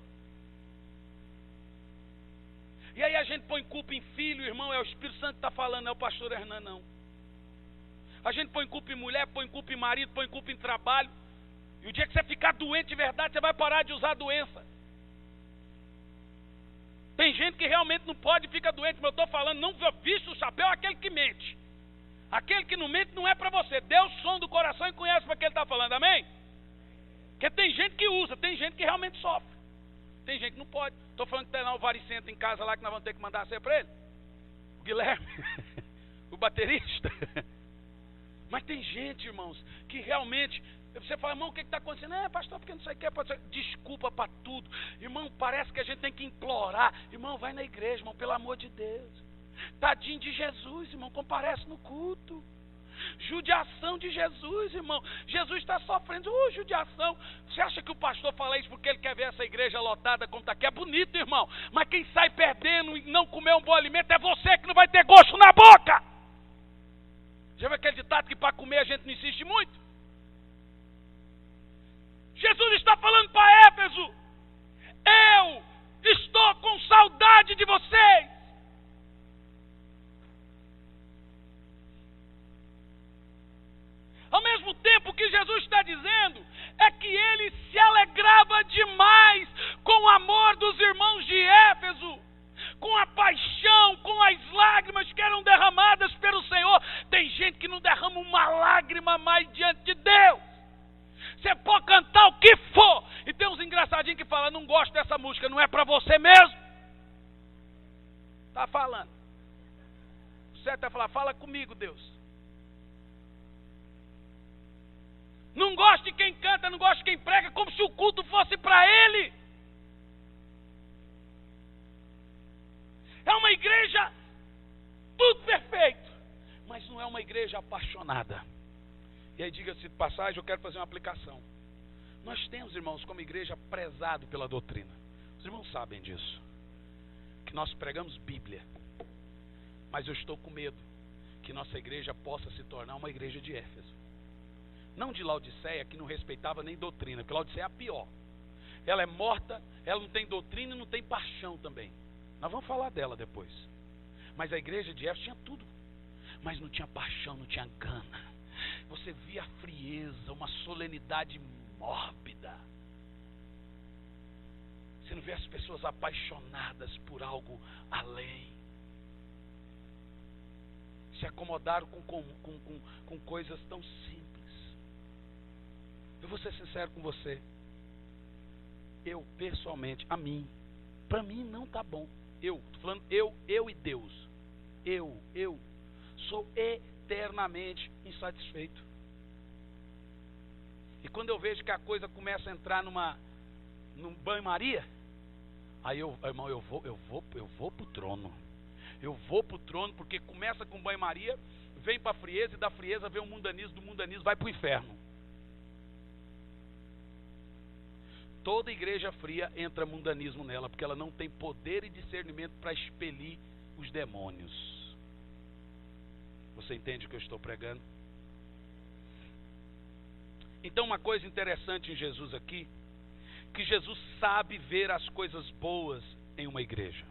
E aí a gente põe culpa em filho, irmão, é o Espírito Santo que está falando, não é o pastor Hernan não. A gente põe culpa em mulher, põe culpa em marido, põe culpa em trabalho. E o dia que você ficar doente de verdade, você vai parar de usar a doença. Tem gente que realmente não pode e fica doente, mas eu estou falando, não vista o chapéu aquele que mente. Aquele que não mente não é para você. Deus som do coração e conhece para que ele está falando, amém? Porque tem gente que usa, tem gente que realmente sofre. Tem gente que não pode. Estou falando que tem lá o varicento em casa lá que nós vamos ter que mandar ser para ele. O Guilherme, o baterista. Mas tem gente, irmãos, que realmente... Você fala, irmão, o que está acontecendo? Pastor, porque não sei o que. Desculpa para tudo. Irmão, parece que a gente tem que implorar. Irmão, vai na igreja, irmão, pelo amor de Deus. Tadinho de Jesus, irmão, comparece no culto. Judiação de Jesus, irmão. Jesus está sofrendo judiação. Você acha que o pastor fala isso porque ele quer ver essa igreja lotada como está aqui? É bonito, irmão. Mas quem sai perdendo e não comer um bom alimento é você que não vai ter gosto na boca. Já viu aquele ditado que para comer a gente não insiste muito? Jesus está falando para Éfeso: eu estou com saudade de vocês. Ao mesmo tempo, o que Jesus está dizendo é que ele se alegrava demais com o amor dos irmãos de Éfeso, com a paixão, com as lágrimas que eram derramadas pelo Senhor. Tem gente que não derrama uma lágrima mais diante de Deus. Você pode cantar o que for, e tem uns engraçadinhos que falam, não gosto dessa música, não é para você mesmo. Está falando. O certo é falar, fala comigo, Deus. Não gosto de quem canta, não gosto de quem prega, como se o culto fosse para ele. É uma igreja tudo perfeito, mas não é uma igreja apaixonada. E aí, diga-se de passagem, eu quero fazer uma aplicação. Nós temos, irmãos, como igreja, prezado pela doutrina. Os irmãos sabem disso. Que nós pregamos Bíblia. Mas eu estou com medo que nossa igreja possa se tornar uma igreja de Éfeso. Não de Laodiceia, que não respeitava nem doutrina, porque Laodiceia é a pior. Ela é morta, ela não tem doutrina e não tem paixão também. Nós vamos falar dela depois. Mas a igreja de Éfeso tinha tudo. Mas não tinha paixão, não tinha gana. Você via a frieza, uma solenidade mórbida. Você não vê as pessoas apaixonadas por algo além. Se acomodaram com coisas tão simples. Eu vou ser sincero com você. Eu, pessoalmente, para mim não está bom. Estou falando eu e Deus. Eu sou eternamente insatisfeito. E quando eu vejo que a coisa começa a entrar num banho-maria, aí irmão, eu vou pro trono. Eu vou pro trono, porque começa com banho-maria, vem para a frieza, e da frieza vem o mundanismo, do mundanismo vai para o inferno. Toda igreja fria entra mundanismo nela, porque ela não tem poder e discernimento para expelir os demônios. Você entende o que eu estou pregando? Então, uma coisa interessante em Jesus aqui, que Jesus sabe ver as coisas boas em uma igreja.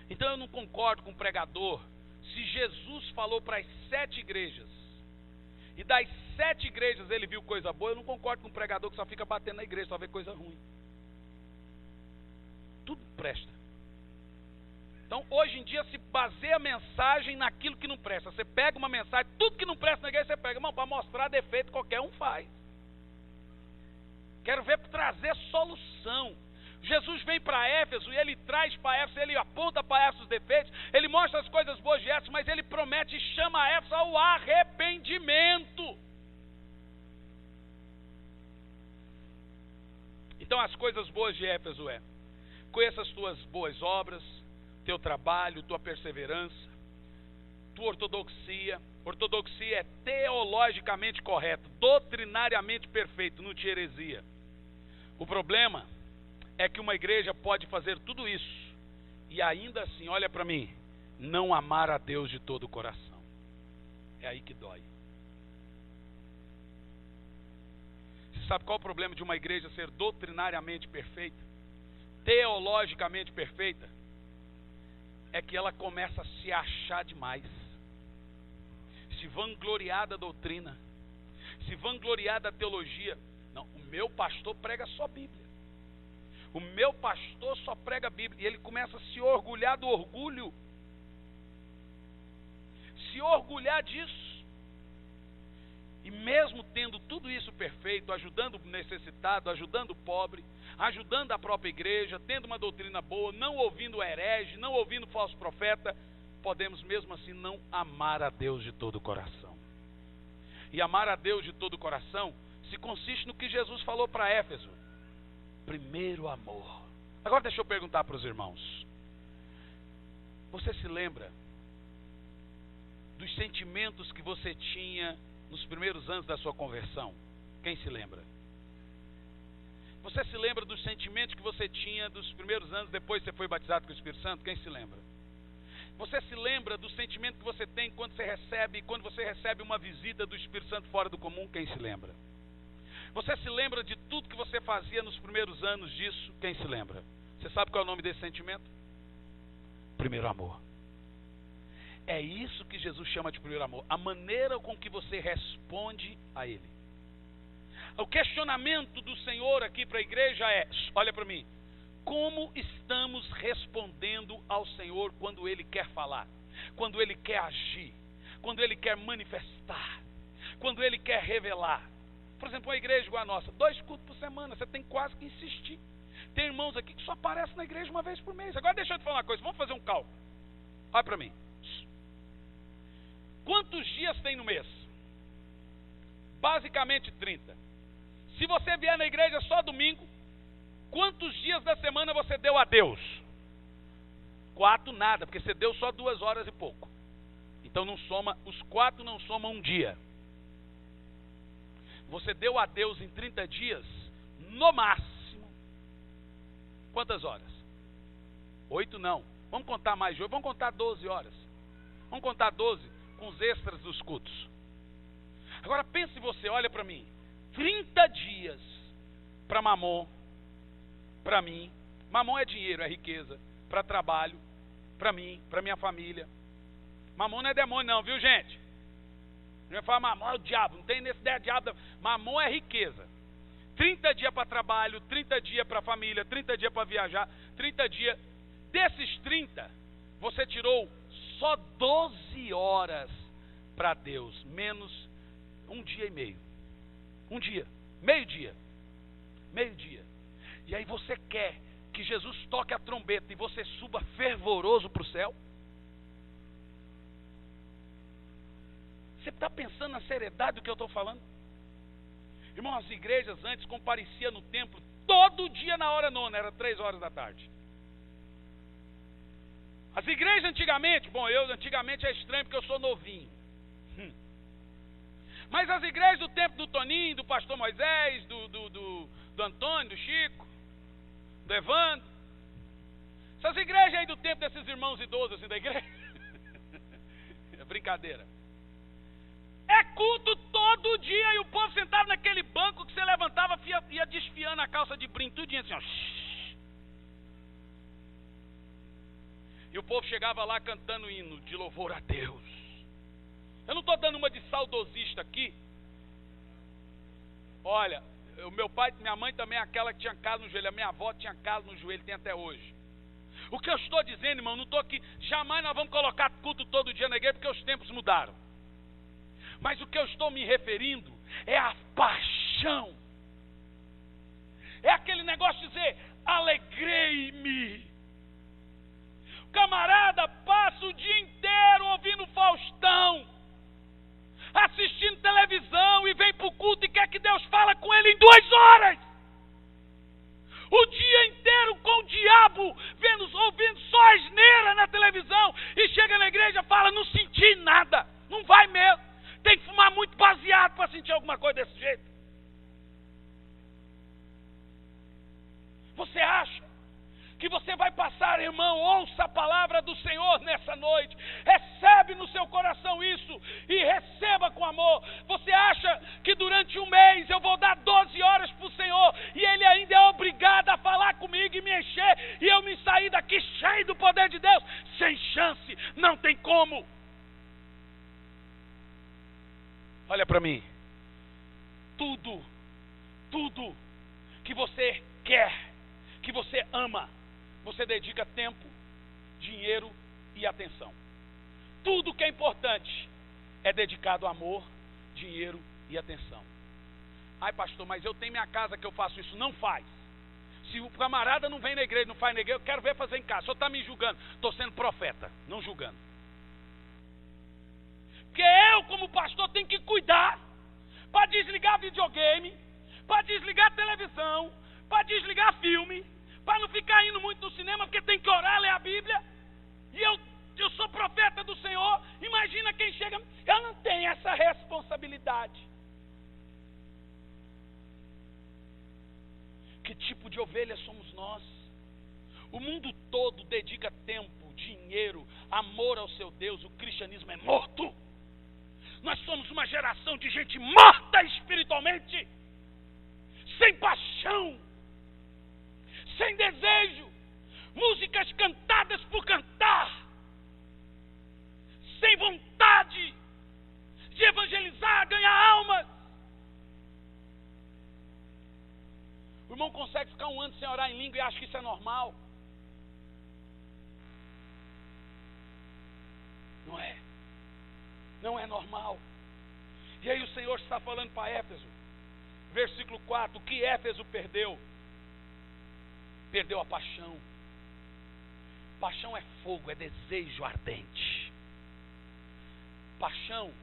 Então eu não concordo com o pregador. Se Jesus falou para as 7 igrejas, e das 7 igrejas ele viu coisa boa, eu não concordo com o pregador que só fica batendo na igreja, só vê coisa ruim. Tudo presta. Então hoje em dia se baseia a mensagem naquilo que não presta. Você pega uma mensagem, tudo que não presta na igreja você pega. Irmão, para mostrar defeito qualquer um faz. Quero ver trazer solução. Jesus vem para Éfeso e ele traz para Éfeso, ele aponta para Éfeso os defeitos, ele mostra as coisas boas de Éfeso, mas ele promete e chama Éfeso ao arrependimento. Então as coisas boas de Éfeso conheça as tuas boas obras, teu trabalho, tua perseverança, tua ortodoxia. Ortodoxia é teologicamente correto, doutrinariamente perfeito, não te heresia. O problema é que uma igreja pode fazer tudo isso e ainda assim, olha para mim, não amar a Deus de todo o coração. É aí que dói. Você sabe qual é o problema de uma igreja ser doutrinariamente perfeita, teologicamente perfeita? É que ela começa a se achar demais, se vangloriar da doutrina, se vangloriar da teologia. Não, o meu pastor prega só Bíblia. O meu pastor só prega a Bíblia. E ele começa a se orgulhar do orgulho. Se orgulhar disso. E mesmo tendo tudo isso perfeito, ajudando o necessitado, ajudando o pobre, ajudando a própria igreja, tendo uma doutrina boa, não ouvindo herege, não ouvindo falso profeta, podemos mesmo assim não amar a Deus de todo o coração. E amar a Deus de todo o coração se consiste no que Jesus falou para Éfeso. Primeiro amor. Agora deixa eu perguntar para os irmãos. Você se lembra dos sentimentos que você tinha nos primeiros anos da sua conversão? Quem se lembra? Você se lembra dos sentimentos que você tinha dos primeiros anos depois que você foi batizado com o Espírito Santo? Quem se lembra? Você se lembra do sentimento que você tem quando você recebe uma visita do Espírito Santo fora do comum? Quem se lembra? Você se lembra de tudo que você fazia nos primeiros anos disso? Quem se lembra? Você sabe qual é o nome desse sentimento? Primeiro amor. É isso que Jesus chama de primeiro amor. A maneira com que você responde a Ele. O questionamento do Senhor aqui para a igreja é, olha para mim, como estamos respondendo ao Senhor quando Ele quer falar, quando Ele quer agir, quando Ele quer manifestar, quando Ele quer revelar? Por exemplo, uma igreja igual a nossa, 2 cultos por semana, você tem quase que insistir. Tem irmãos aqui que só aparecem na igreja uma vez por mês. Agora deixa eu te falar uma coisa, vamos fazer um cálculo. Olha para mim. Quantos dias tem no mês? Basicamente 30. Se você vier na igreja só domingo, quantos dias da semana você deu a Deus? 4 nada, porque você deu só 2 horas e pouco. Então não soma, os 4 não somam um dia. Você deu a Deus em 30 dias, no máximo, quantas horas? 8 não. Vamos contar mais de 8, vamos contar 12 horas. Vamos contar 12 com os extras dos cultos. Agora pense você, olha para mim. 30 dias para mamon, para mim. Mamon é dinheiro, é riqueza. Para trabalho, para mim, para minha família. Mamon não é demônio não, viu gente? Não vai falar mamon é o diabo, não tem nesse ideia de diabo. Mamon é riqueza. 30 dias para trabalho, 30 dias para família, 30 dias para viajar, 30 dias. Desses 30, você tirou só 12 horas para Deus, menos 1 dia e meio. 1 dia, meio-dia. Meio-dia. E aí você quer que Jesus toque a trombeta e você suba fervoroso para o céu? Você está pensando na seriedade do que eu estou falando? Irmão, as igrejas antes compareciam no templo todo dia na hora nona, era 3 horas da tarde. As igrejas antigamente, eu antigamente é estranho porque eu sou novinho. Mas as igrejas do tempo do Toninho, do pastor Moisés, do Antônio, do Chico, do Evandro, essas igrejas aí do tempo desses irmãos idosos assim da igreja, é brincadeira. É culto todo dia e o povo sentava naquele banco que você levantava e ia desfiando a calça de brim, tudinho assim, ó. E o povo chegava lá cantando hino de louvor a Deus. Eu não estou dando uma de saudosista aqui. Olha, o meu pai, minha mãe também é aquela que tinha calo no joelho. A minha avó tinha calo no joelho, tem até hoje. O que eu estou dizendo, irmão, não estou aqui. Jamais nós vamos colocar culto todo dia na igreja, porque os tempos mudaram. Mas o que eu estou me referindo é a paixão. É aquele negócio de dizer, alegrei-me. O camarada passa o dia inteiro ouvindo Faustão, assistindo televisão, e vem para o culto e quer que Deus fale com ele em 2 horas. O dia inteiro com o diabo, ouvindo só asneira na televisão, e chega na igreja e fala, não senti nada. Não vai mesmo. Tem que fumar muito baseado para sentir alguma coisa desse jeito. Você acha que você vai passar, irmão? Ouça a palavra do Senhor nessa noite. Recebe no seu coração isso e receba com amor. Você acha que durante 1 mês eu vou dar 12 horas para o Senhor e Ele ainda é obrigado a falar comigo e me encher e eu me sair daqui cheio do poder de Deus? Sem chance, não tem como. Olha para mim. Tudo que você quer, que você ama, você dedica tempo, dinheiro e atenção. Tudo que é importante é dedicado a amor, dinheiro e atenção. Ai, pastor, mas eu tenho minha casa que eu faço isso. Não faz. Se o camarada não vem na igreja, não faz na igreja, eu quero ver fazer em casa. O senhor está me julgando. Estou sendo profeta, não julgando. Porque eu, como pastor, tenho que cuidar para desligar videogame, para desligar televisão, para desligar filme, para não ficar indo muito no cinema, porque tem que orar, ler a Bíblia. E eu sou profeta do Senhor. Imagina quem chega, eu não tenho essa responsabilidade. Que tipo de ovelha somos nós? O mundo todo dedica tempo, dinheiro, amor ao seu Deus. O cristianismo é morto. Nós somos uma geração de gente morta espiritualmente, sem paixão, sem desejo, músicas cantadas por cantar, sem vontade de evangelizar, ganhar almas. O irmão consegue ficar 1 ano sem orar em língua e acha que isso é normal. Não é. Não é normal. E aí o Senhor está falando para Éfeso, versículo 4, o que Éfeso perdeu? Perdeu a paixão. Paixão é fogo, é desejo ardente. Paixão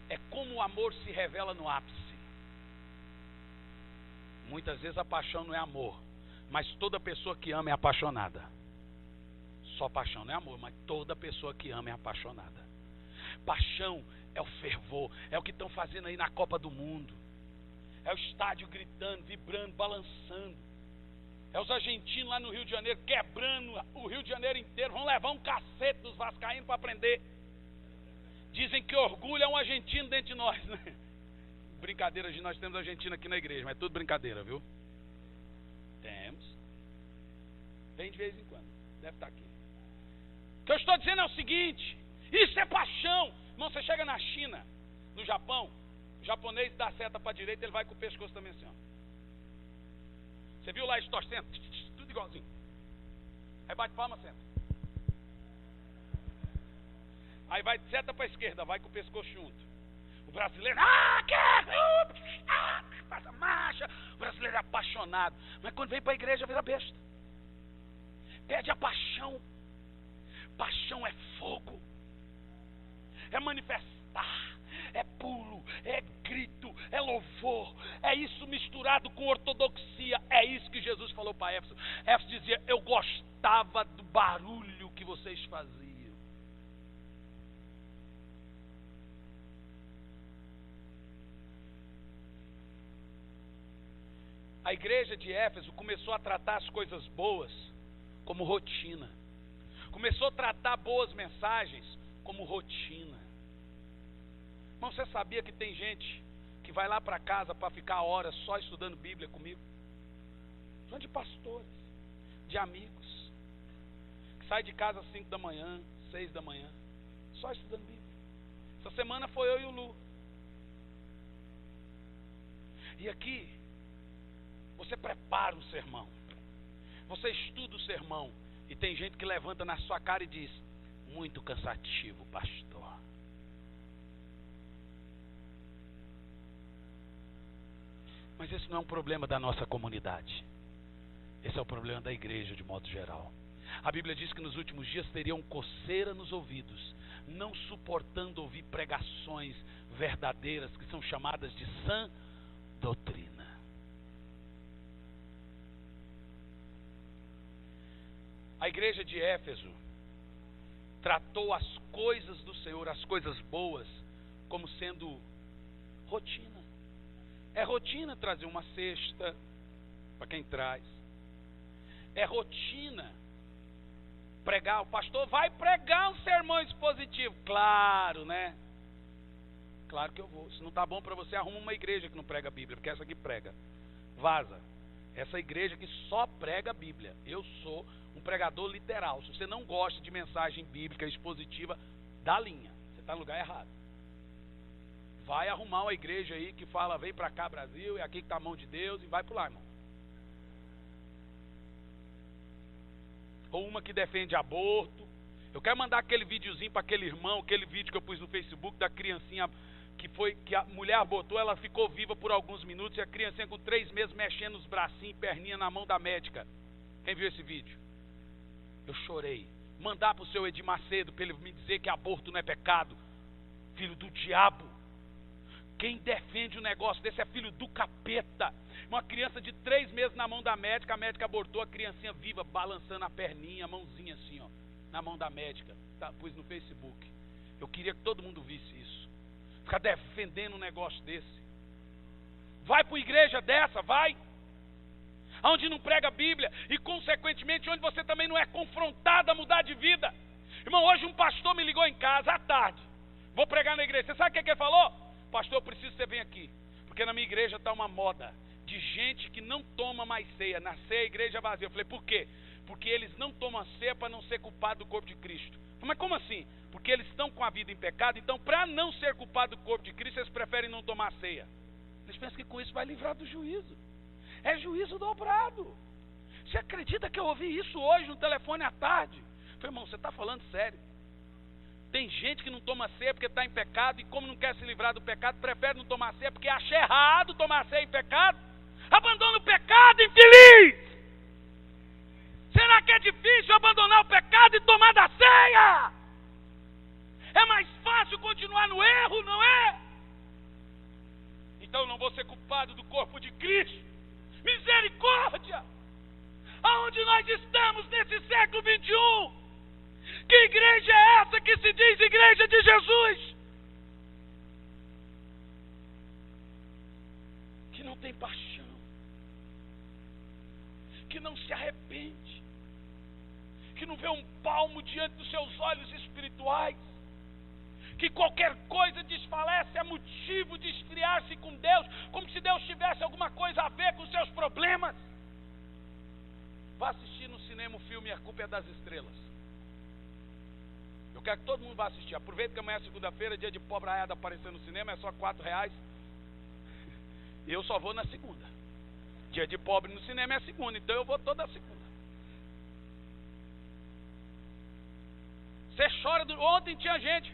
é como o amor se revela no ápice. Muitas vezes a paixão não é amor, mas toda pessoa que ama é apaixonada. Só paixão não é amor, mas toda pessoa que ama é apaixonada. Paixão é o fervor, é o que estão fazendo aí na Copa do Mundo. É o estádio gritando, vibrando, balançando. É os argentinos lá no Rio de Janeiro quebrando o Rio de Janeiro inteiro. Vão levar um cacete dos vascaínos para aprender. Dizem que orgulho é um argentino dentro de nós, né? Brincadeira, nós temos argentino aqui na igreja, mas é tudo brincadeira, viu? Temos. Tem de vez em quando, deve estar aqui. O que eu estou dizendo é o seguinte: isso é paixão. Irmão, você chega na China, no Japão, o japonês dá a seta para a direita, ele vai com o pescoço também assim, ó. Você viu lá eles torcendo? Tudo igualzinho. Aí bate palma, senta. Aí vai de seta para a esquerda, vai com o pescoço junto. O brasileiro, passa marcha. O brasileiro é apaixonado. Mas quando vem para a igreja, vira besta. Perde a paixão. Paixão é fogo. É manifestar. É pulo. É grito. É louvor. É isso misturado com ortodoxia. É isso que Jesus falou para Éfeso. Éfeso dizia: eu gostava do barulho que vocês faziam. A igreja de Éfeso começou a tratar as coisas boas como rotina. Começou a tratar boas mensagens como rotina. Mas você sabia que tem gente que vai lá para casa para ficar horas só estudando Bíblia comigo? São de pastores, de amigos. sai de casa às 5 da manhã, 6 da manhã, só estudando Bíblia. Essa semana foi eu e o Lu. E aqui, você prepara o sermão, você estuda o sermão, e tem gente que levanta na sua cara e diz: muito cansativo, pastor. Mas esse não é um problema da nossa comunidade. Esse é o problema da igreja de modo geral. A Bíblia diz que nos últimos dias teriam coceira nos ouvidos, não suportando ouvir pregações verdadeiras, que são chamadas de sã doutrina. A igreja de Éfeso tratou as coisas do Senhor, as coisas boas, como sendo rotina. É rotina trazer uma cesta para quem traz. É rotina pregar. O pastor vai pregar um sermão expositivo. Claro, né? Claro que eu vou. Se não está bom para você, arruma uma igreja que não prega a Bíblia, porque essa aqui prega. Vaza. Essa igreja que só prega a Bíblia. Eu sou um pregador literal. Se você não gosta de mensagem bíblica expositiva, dá linha. Você está no lugar errado. Vai arrumar uma igreja aí que fala: vem para cá, Brasil, é aqui que está a mão de Deus, e vai por lá, irmão. Ou uma que defende aborto. Eu quero mandar aquele videozinho para aquele irmão, aquele vídeo que eu pus no Facebook da criancinha que a mulher abortou, ela ficou viva por alguns minutos, e a criancinha com 3 meses mexendo os bracinhos e perninha na mão da médica. Quem viu esse vídeo? Eu chorei. Mandar para o seu Edir Macedo para ele me dizer que aborto não é pecado. Filho do diabo. Quem defende um negócio desse é filho do capeta. Uma criança de 3 meses na mão da médica, a médica abortou a criancinha viva, balançando a perninha, a mãozinha assim, ó, na mão da médica. Tá, pus no Facebook. Eu queria que todo mundo visse isso. Ficar defendendo um negócio desse. Vai para uma igreja dessa, vai. Onde não prega a Bíblia e, consequentemente, onde você também não é confrontado a mudar de vida. Irmão, hoje um pastor me ligou em casa à tarde. Vou pregar na igreja. Você sabe o que ele falou? Pastor, eu preciso que você venha aqui, porque na minha igreja está uma moda de gente que não toma mais ceia. Na ceia a igreja é vazia. Eu falei: por quê? Porque eles não tomam ceia para não ser culpado do corpo de Cristo. Mas como assim? Porque eles estão com a vida em pecado, então para não ser culpado do corpo de Cristo, eles preferem não tomar ceia. Eles pensam que com isso vai livrar do juízo. É juízo dobrado. Você acredita que eu ouvi isso hoje no telefone à tarde? Eu falei: irmão, você está falando sério? Tem gente que não toma ceia porque está em pecado, e como não quer se livrar do pecado, prefere não tomar ceia porque acha errado tomar ceia em pecado. Abandona o pecado, infeliz! Será que é difícil abandonar o pecado e tomar da ceia? É mais fácil continuar no erro, não é? Então eu não vou ser culpado do corpo de Cristo. Misericórdia! Aonde nós estamos nesse século 21? Que igreja é essa que se diz igreja de Jesus? Que não tem paixão, que não se arrepende, que não vê um palmo diante dos seus olhos espirituais, que qualquer coisa desfalece é motivo de esfriar-se com Deus, como se Deus tivesse alguma coisa a ver com os seus problemas. Vá assistir no cinema o filme A Culpa é das Estrelas. Eu quero que todo mundo vá assistir. Aproveita que amanhã é segunda-feira, dia de pobre aiada aparecendo no cinema, é só R$4. Eu só vou na segunda. Dia de pobre no cinema é segunda, então eu vou toda segunda. Você chora. Ontem tinha gente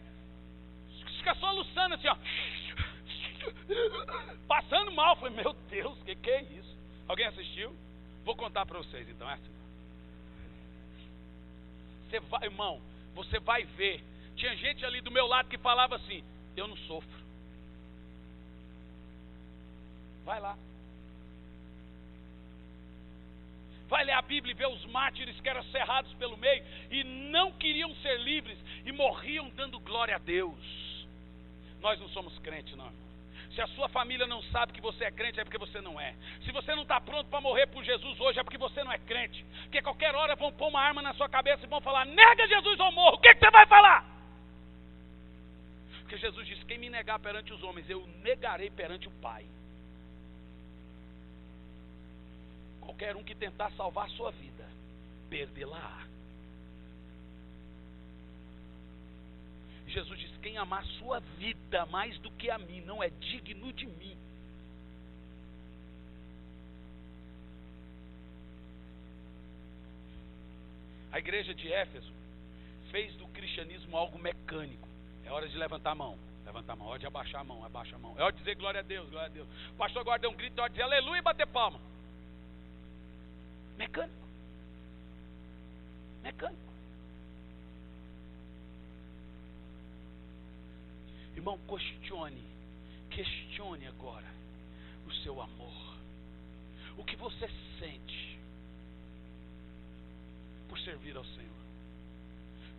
fica soluçando assim, ó, passando mal. Eu falei: meu Deus, que é isso? Alguém assistiu? Vou contar para vocês então. É assim. Você vai, irmão, você vai ver. Tinha gente ali do meu lado que falava assim: eu não sofro. Vai lá. Vai ler a Bíblia e ver os mártires que eram cerrados pelo meio e não queriam ser livres e morriam dando glória a Deus. Nós não somos crentes, não, irmão. Se a sua família não sabe que você é crente, é porque você não é. Se você não está pronto para morrer por Jesus hoje, é porque você não é crente. Porque qualquer hora vão pôr uma arma na sua cabeça e vão falar: nega Jesus ou morro. O que você vai falar? Porque Jesus disse: quem me negar perante os homens, eu negarei perante o Pai. Qualquer um que tentar salvar a sua vida, perdê-la. E Jesus disse: quem amar sua vida mais do que a mim, não é digno de mim. A igreja de Éfeso fez do cristianismo algo mecânico. É hora de levantar a mão. Levantar a mão, é hora de abaixar a mão, abaixa a mão. É hora de dizer glória a Deus, glória a Deus. O pastor agora deu um grito, é hora de dizer aleluia e bater palma. Mecânico. Mecânico. Irmão, questione agora o seu amor. O que você sente por servir ao Senhor?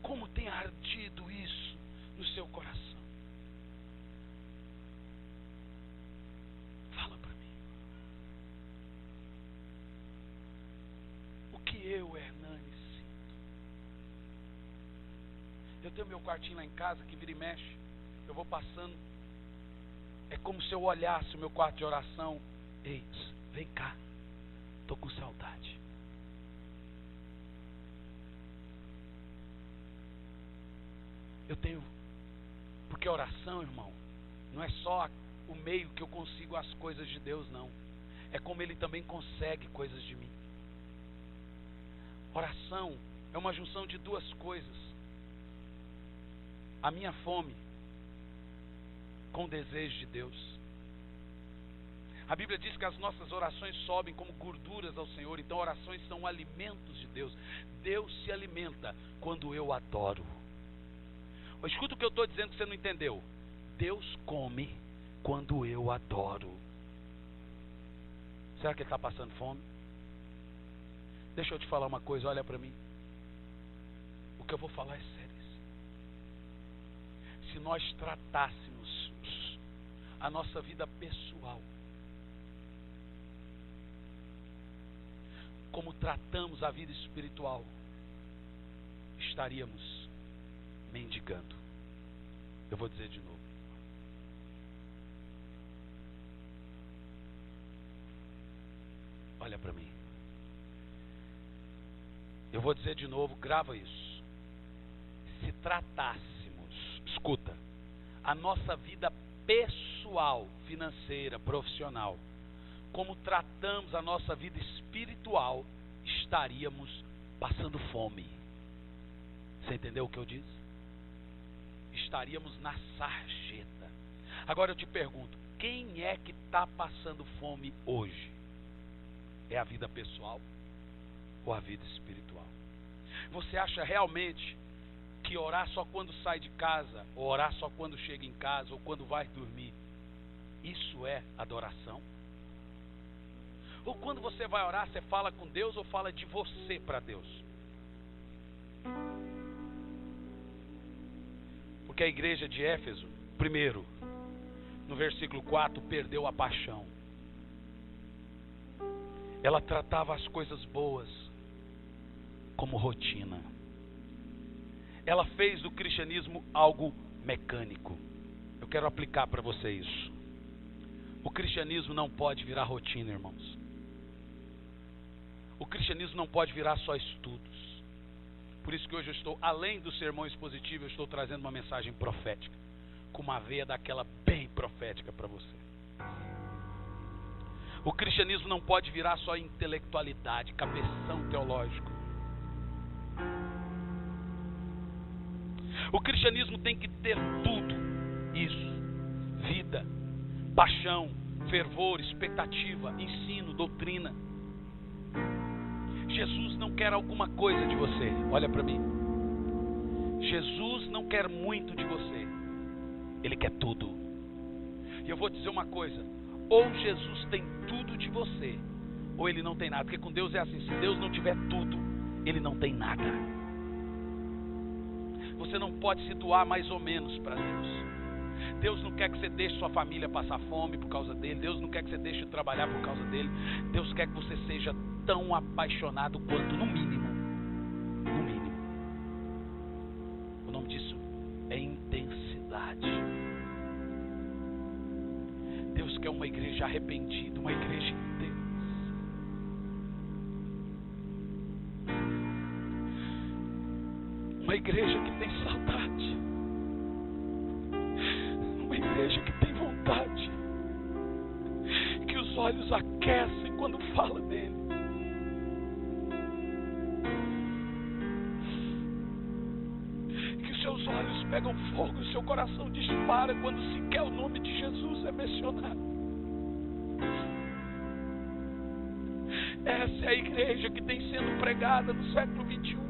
Como tem ardido isso no seu coração? Fala para mim. O que eu, Hernani, sinto? Eu tenho meu quartinho lá em casa que vira e mexe. Eu vou passando. É como se eu olhasse o meu quarto de oração. Ei, vem cá. Estou com saudade. Eu tenho. Porque a oração, irmão, não é só o meio que eu consigo as coisas de Deus, não. É como Ele também consegue coisas de mim. Oração é uma junção de duas coisas. A minha fome com o desejo de Deus. A Bíblia diz que as nossas orações sobem como gorduras ao Senhor. Então orações são alimentos de Deus. Deus se alimenta quando eu adoro. Escuta o que eu estou dizendo que você não entendeu. Deus come quando eu adoro. Será que Ele está passando fome? Deixa eu te falar uma coisa, olha para mim. O que eu vou falar é sério. Se nós tratássemos a nossa vida pessoal como tratamos a vida espiritual, estaríamos mendigando. Eu vou dizer de novo. Olha para mim. Eu vou dizer de novo, grava isso. Se tratássemos, escuta, a nossa vida pessoal, financeira, profissional, como tratamos a nossa vida espiritual, estaríamos passando fome. Você entendeu o que eu disse? Estaríamos na sarjeta. Agora eu te pergunto, quem é que está passando fome hoje? É a vida pessoal ou a vida espiritual? Você acha realmente que orar só quando sai de casa, ou orar só quando chega em casa, ou quando vai dormir, isso é adoração? Ou quando você vai orar, você fala com Deus ou fala de você para Deus? Porque a igreja de Éfeso, primeiro, no versículo 4, perdeu a paixão. Ela tratava as coisas boas como rotina. Ela fez do cristianismo algo mecânico. Eu quero aplicar para você isso. O cristianismo não pode virar rotina, irmãos. O cristianismo não pode virar só estudos. Por isso que hoje eu estou, além do sermão expositivo, eu estou trazendo uma mensagem profética, com uma veia daquela bem profética para você. O cristianismo não pode virar só intelectualidade, cabeção teológico. O cristianismo tem que ter tudo isso: vida, paixão, fervor, expectativa, ensino, doutrina. Jesus não quer alguma coisa de você. Olha para mim. Jesus não quer muito de você. Ele quer tudo. E eu vou dizer uma coisa: ou Jesus tem tudo de você, ou Ele não tem nada. Porque com Deus é assim: se Deus não tiver tudo, Ele não tem nada. Você não pode se doar mais ou menos para Deus. Deus não quer que você deixe sua família passar fome por causa dele. Deus não quer que você deixe de trabalhar por causa dele. Deus quer que você seja tão apaixonado quanto, no mínimo. No mínimo. O nome disso é intensidade. Deus quer uma igreja arrependida, uma igreja intensa. Uma igreja que tem saudade. igreja que tem vontade, que os olhos aquecem quando fala dele. Que os seus olhos pegam fogo, o seu coração dispara quando sequer o nome de Jesus é mencionado. Essa é a igreja que tem sendo pregada no século 21.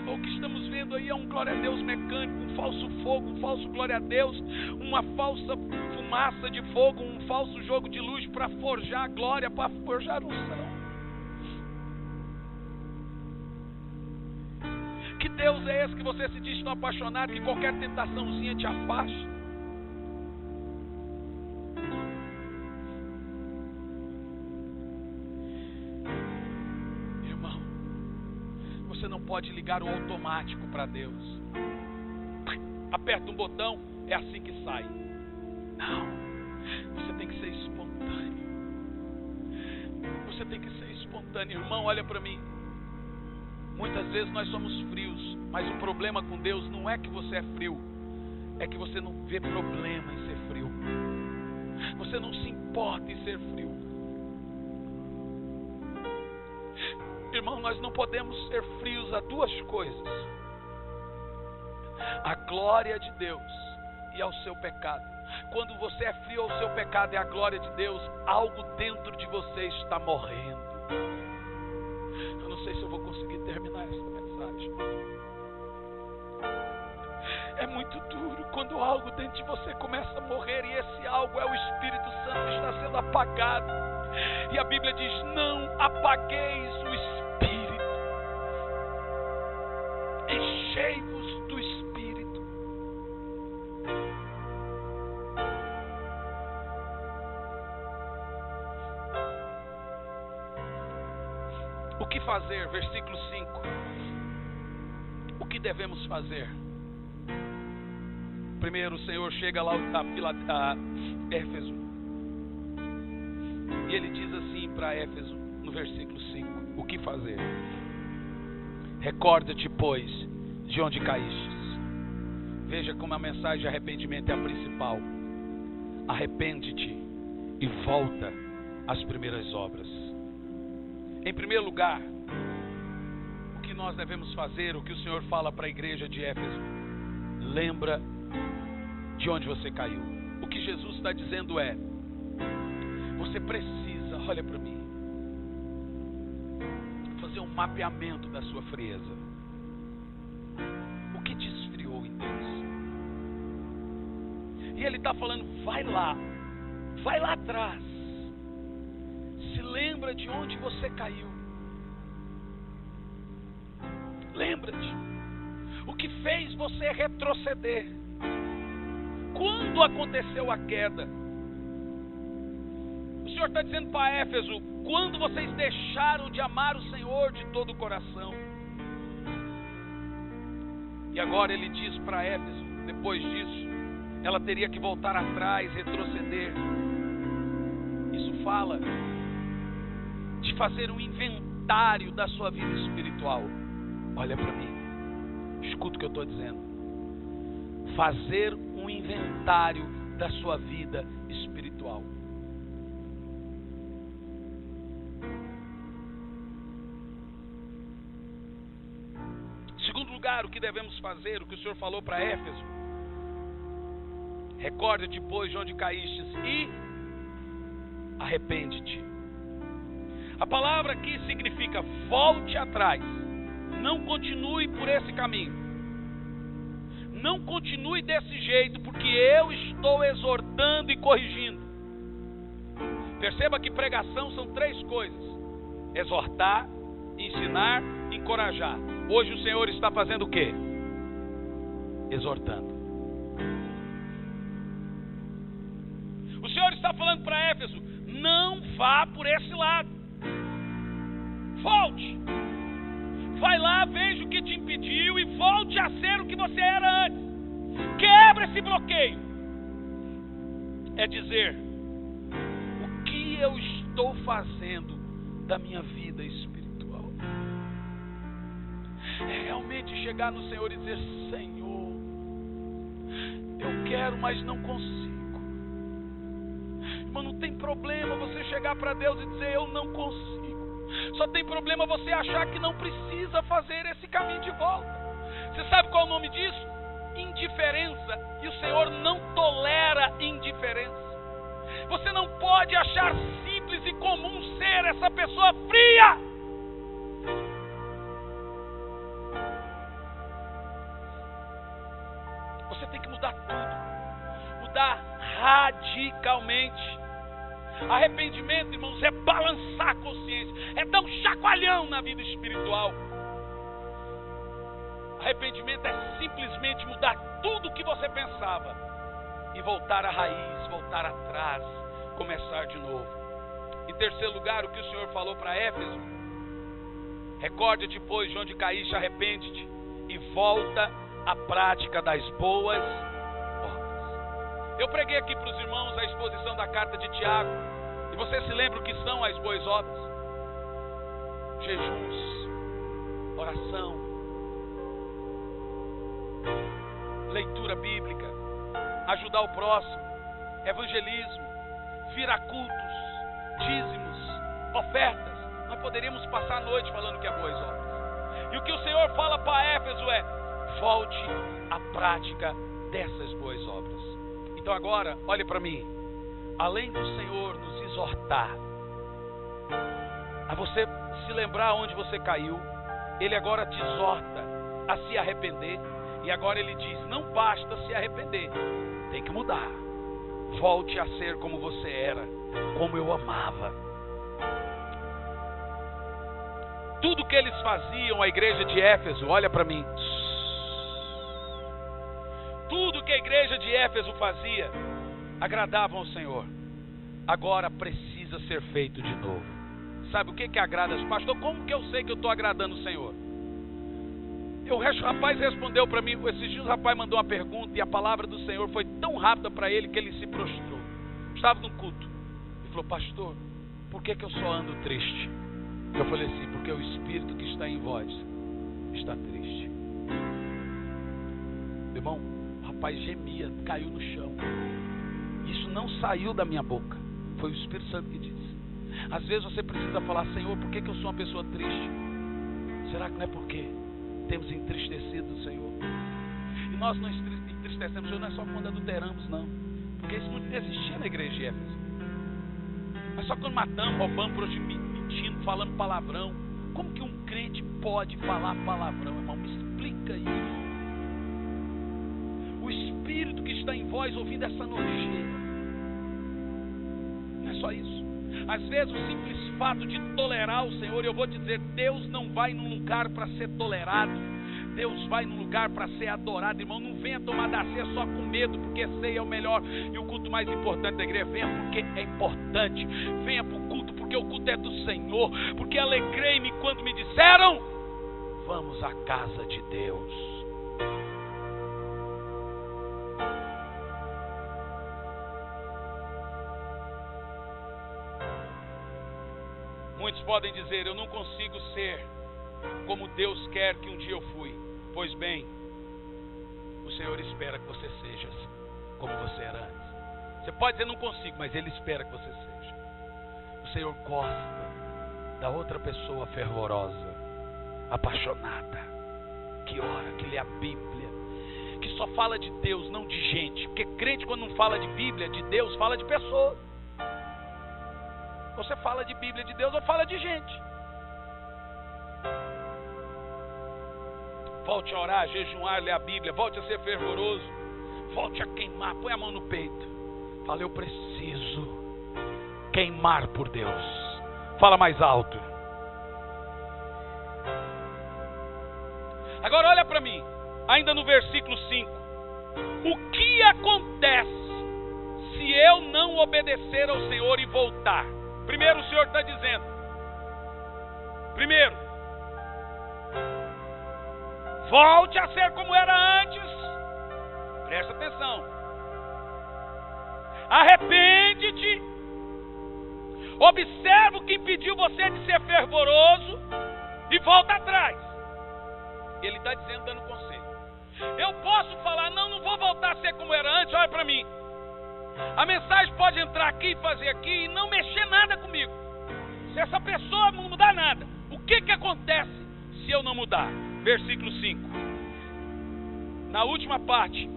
O que estamos vendo aí é um glória a Deus mecânico, um falso fogo, um falso glória a Deus, uma falsa fumaça de fogo, um falso jogo de luz para forjar glória, para forjar unção. Que Deus é esse que você se diz tão apaixonado que qualquer tentaçãozinha te afaste? Você não pode ligar o automático para Deus. Aperta um botão, é assim que sai. Não. Você tem que ser espontâneo. Você tem que ser espontâneo. Irmão, olha para mim. Muitas vezes nós somos frios, mas o problema com Deus não é que você é frio, é que você não vê problema em ser frio. Você não se importa em ser frio. Irmão, nós não podemos ser frios a duas coisas: a glória de Deus e ao seu pecado. Quando você é frio ao seu pecado e à glória de Deus, algo dentro de você está morrendo. Eu não sei se eu vou conseguir terminar essa mensagem. É muito duro quando algo dentro de você começa a morrer, e esse algo é o Espírito Santo que está sendo apagado. E a Bíblia diz: não apagueis o Espírito. Enchei-vos do Espírito. O que fazer? Versículo 5. O que devemos fazer? Primeiro, o Senhor chega lá a Éfeso, e ele diz assim para Éfeso, no versículo 5: o que fazer? Recorda-te, pois, de onde caístes. Veja como a mensagem de arrependimento é a principal. Arrepende-te e volta às primeiras obras. Em primeiro lugar, o que nós devemos fazer, o que o Senhor fala para a igreja de Éfeso: lembra de onde você caiu. O que Jesus está dizendo é: você precisa, olha para mim, fazer um mapeamento da sua frieza. O que te esfriou em Deus? E ele está falando: vai lá atrás, se lembra de onde você caiu. Lembra-te o que fez você retroceder. Quando aconteceu a queda? O Senhor está dizendo para Éfeso: quando vocês deixaram de amar o Senhor de todo o coração. E agora ele diz para Éfeso, depois disso, ela teria que voltar atrás, retroceder. Isso fala de fazer um inventário da sua vida espiritual. Olha para mim, escuta o que eu estou dizendo. Fazer um inventário da sua vida espiritual. Segundo lugar, o que devemos fazer, o que o Senhor falou para Éfeso: recorda-te, pois, de onde caístes e arrepende-te. A palavra aqui significa: volte atrás, não continue por esse caminho, não continue desse jeito, porque eu estou exortando e corrigindo. Perceba que pregação são três coisas: exortar, ensinar, encorajar. Hoje o Senhor está fazendo o quê? Exortando. O Senhor está falando para Éfeso: não vá por esse lado, volte, vai lá, veja o que te impediu e volte a ser o que você era antes. Quebra esse bloqueio. É dizer: o que eu estou fazendo da minha vida espiritual? É realmente chegar no Senhor e dizer: Senhor, eu quero, mas não consigo. Irmão, não tem problema você chegar para Deus e dizer: eu não consigo. Só tem problema você achar que não precisa fazer esse caminho de volta. Você sabe qual é o nome disso? Indiferença. E o Senhor não tolera indiferença. Você não pode achar simples e comum ser essa pessoa fria. Você tem que mudar tudo. Mudar radicalmente. Arrependimento, irmãos, é balançar a consciência. É dar um chacoalhão na vida espiritual. Arrependimento é simplesmente mudar tudo o que você pensava e voltar à raiz, voltar atrás, começar de novo. Em terceiro lugar, o que o Senhor falou para Éfeso: recorde-te, pois, de onde caíste, arrepende-te e volta à prática das boas obras. Eu preguei aqui para os irmãos a exposição da carta de Tiago, e você se lembra o que são as boas obras? Jejuns, oração, leitura bíblica, ajudar o próximo, evangelismo, vir a cultos, dízimos, ofertas. Nós poderíamos passar a noite falando que é boas obras. E o que o Senhor fala para Éfeso é: volte à prática dessas boas obras. Então agora, olhe para mim. Além do Senhor nos exortar a você se lembrar onde você caiu, Ele agora te exorta a se arrepender. E agora Ele diz: não basta se arrepender, tem que mudar. Volte a ser como você era, como eu amava. Tudo que eles faziam, a igreja de Éfeso, olha para mim. Tudo que a igreja de Éfeso fazia agradavam ao Senhor. Agora precisa ser feito de novo. Sabe o que agrada? Pastor, como que eu sei que eu estou agradando o Senhor? O rapaz respondeu para mim, esses dias o rapaz mandou uma pergunta e a palavra do Senhor foi tão rápida para ele que ele se prostrou. Estava num culto. Ele falou: pastor, por que eu só ando triste? Eu falei assim: porque o Espírito que está em vós está triste. Irmão, o rapaz gemia, caiu no chão. Isso não saiu da minha boca, foi o Espírito Santo que disse. Às vezes você precisa falar: Senhor, por que eu sou uma pessoa triste? Será que não é porque temos entristecido o Senhor? E nós não entristecemos o Senhor não é só quando adulteramos, não. Porque isso não existia na igreja de Éfeso. Mas só quando matamos, roubamos, mentindo, falando palavrão. Como que um crente pode falar palavrão, irmão? Me explica isso. O Espírito que está em vós ouvindo essa nojeira. Não é só isso. Às vezes o simples fato de tolerar o Senhor, eu vou te dizer, Deus não vai num lugar para ser tolerado. Deus vai num lugar para ser adorado, irmão. Não venha tomar da ceia só com medo, porque ceia é o melhor e o culto mais importante da igreja. Venha porque é importante. Venha para o culto porque o culto é do Senhor. Porque alegrei-me quando me disseram: vamos à casa de Deus. Muitos podem dizer: eu não consigo ser como Deus quer que um dia eu fui. Pois bem, o Senhor espera que você seja como você era antes. Você pode dizer: não consigo, mas Ele espera que você seja. O Senhor gosta da outra pessoa fervorosa, apaixonada, que ora, que lê a Bíblia, que só fala de Deus, não de gente. Porque crente, quando não fala de Bíblia, de Deus, fala de pessoas. Você fala de Bíblia, de Deus, ou fala de gente. Volte a orar, jejuar, ler a Bíblia. Volte a ser fervoroso. Volte a queimar. Põe a mão no peito. Fala: eu preciso queimar por Deus. Fala mais alto. Agora olha para mim. Ainda no versículo 5. O que acontece se eu não obedecer ao Senhor e voltar? Primeiro o Senhor está dizendo. Primeiro, volte a ser como era antes. Presta atenção. Arrepende-te. Observa o que impediu você de ser fervoroso e volta atrás. Ele está dizendo, dando conselho. Eu posso falar, não vou voltar a ser como era antes, olha para mim. A mensagem pode entrar aqui e fazer aqui e não mexer nada comigo. Se essa pessoa não mudar nada, o que acontece se eu não mudar? Versículo 5. Na última parte,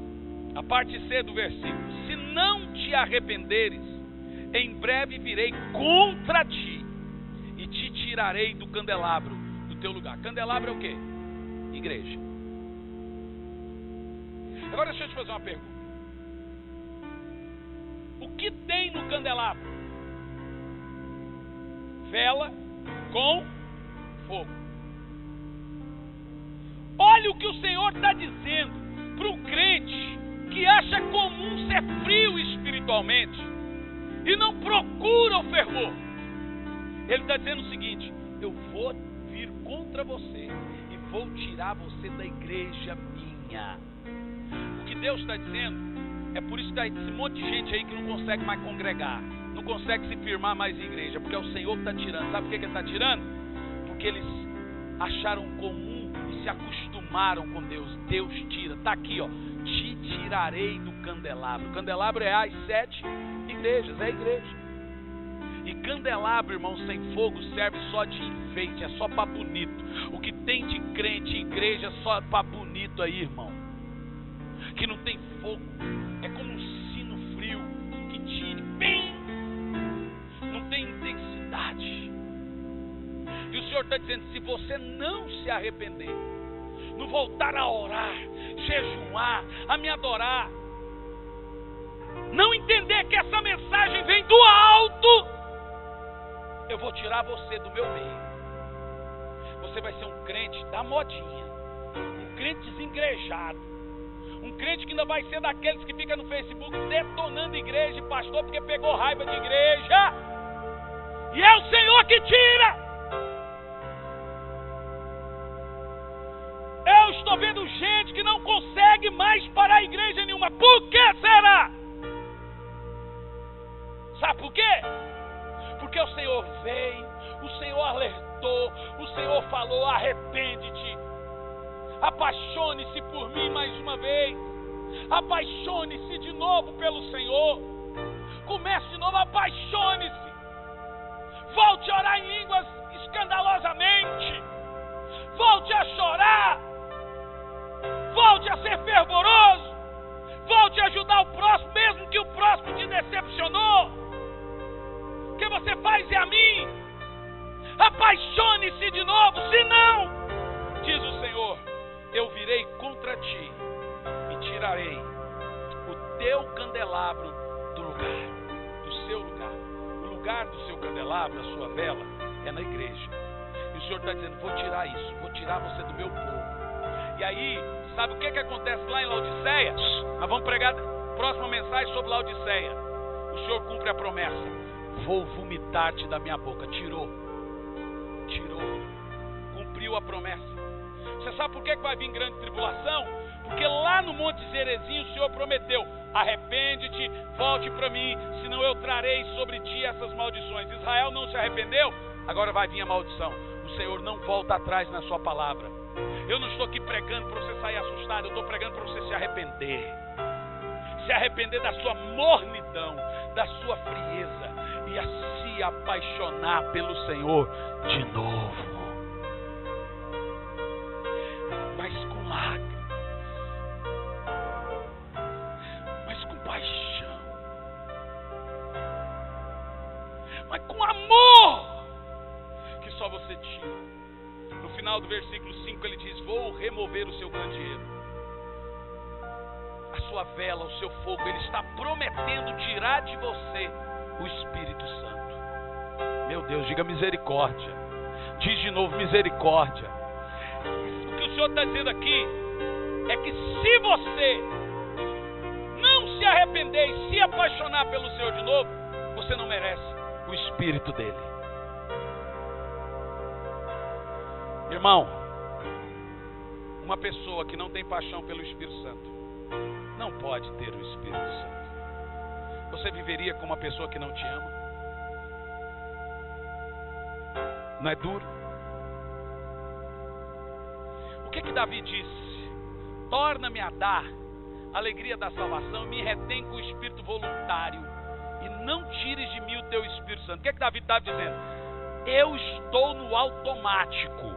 a parte C do versículo. Se não te arrependeres, em breve virei contra ti e te tirarei do candelabro do teu lugar. Candelabro é o quê? Igreja. Agora deixa eu te fazer uma pergunta. O que tem no candelabro? Vela com fogo. Olha o que o Senhor está dizendo para o crente que acha comum ser frio espiritualmente e não procura o fervor. Ele está dizendo o seguinte: eu vou vir contra você e vou tirar você da igreja minha. O que Deus está dizendo é por isso que está esse monte de gente aí que não consegue mais congregar, não consegue se firmar mais em igreja, porque é o Senhor que está tirando. Sabe por que Ele está tirando? Porque eles acharam comum e se acostumaram com Deus. Deus tira, está aqui, ó. Te tirarei do candelabro. O candelabro é as 7 igrejas, é a igreja. E candelabro, irmão, sem fogo serve só de enfeite, é só para bonito. O que tem de crente, igreja, é só para bonito aí, irmão. Que não tem fogo, é como um sino frio que tire, bem, não tem intensidade. E o Senhor está dizendo: se você não se arrepender, não voltar a orar, jejuar, a me adorar, não entender que essa mensagem vem do alto, eu vou tirar você do meu meio. Você vai ser um crente da modinha, um crente desengrejado, um crente que ainda vai ser daqueles que fica no Facebook detonando igreja e pastor porque pegou raiva de igreja. E é o Senhor que tira. Eu estou vendo gente que não consegue mais parar a igreja nenhuma. Por que será? Sabe por quê? Porque o Senhor veio, o Senhor alertou, o Senhor falou: arrepende-te, apaixone-se por mim mais uma vez, apaixone-se de novo pelo Senhor, comece de novo, apaixone-se, volte a orar em línguas escandalosamente, volte a chorar, volte a ser fervoroso, volte a ajudar o próximo, mesmo que o próximo te decepcionou. O que você faz é a mim. Apaixone-se de novo, senão, diz o Senhor, eu virei contra ti e tirarei o teu candelabro do lugar, do seu lugar. O lugar do seu candelabro, a sua vela, é na igreja. E o Senhor está dizendo: vou tirar isso, vou tirar você do meu povo. E aí, sabe o que acontece lá em Laodiceia? Nós vamos pregar a próxima mensagem sobre Laodiceia. O Senhor cumpre a promessa: vou vomitar-te da minha boca. Tirou, cumpriu a promessa. Você sabe por que vai vir grande tribulação? Porque lá no Monte Zerezinho o Senhor prometeu: arrepende-te, volte para mim, senão eu trarei sobre ti essas maldições. Israel não se arrependeu, agora vai vir a maldição. O Senhor não volta atrás na sua palavra. Eu não estou aqui pregando para você sair assustado, eu estou pregando para você se arrepender. Se arrepender da sua mornidão, da sua frieza, e a se apaixonar pelo Senhor de novo. Mas com lágrimas, mas com paixão, mas com amor que só você tinha. No final do versículo 5 ele diz: vou remover o seu candeeiro, a sua vela, o seu fogo. Ele está prometendo tirar de você o Espírito Santo. Meu Deus, diga misericórdia. Diz de novo: misericórdia. O que o Senhor está dizendo aqui é que se você não se arrepender e se apaixonar pelo Senhor de novo, você não merece o Espírito dele. Irmão, uma pessoa que não tem paixão pelo Espírito Santo não pode ter o Espírito Santo. Você viveria com uma pessoa que não te ama? Não é duro? O que Davi disse torna-me a dar a alegria da salvação e me retém com o espírito voluntário. E não tires de mim o teu Espírito Santo. O que é que Davi está dizendo? Eu estou no automático.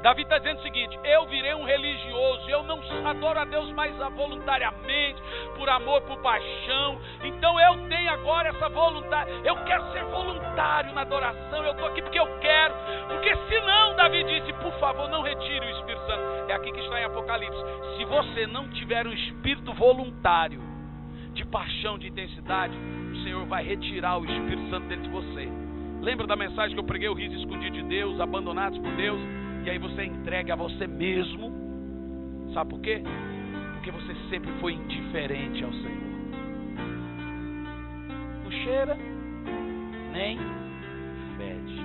Davi está dizendo o seguinte: eu virei um religioso, eu não adoro a Deus mais voluntariamente, por amor, por paixão. Então eu tenho agora essa vontade, eu quero ser voluntário na adoração, eu estou aqui porque eu quero. Porque senão, Davi disse, por favor, não retire o Espírito Santo. É aqui que está em Apocalipse. Se você não tiver um espírito voluntário, de paixão, de intensidade, o Senhor vai retirar o Espírito Santo dentro de você. Lembra da mensagem que eu preguei, o riso escondido de Deus, abandonados por Deus? E aí você entrega a você mesmo. Sabe por quê? Porque você sempre foi indiferente ao Senhor. Não cheira, nem fede.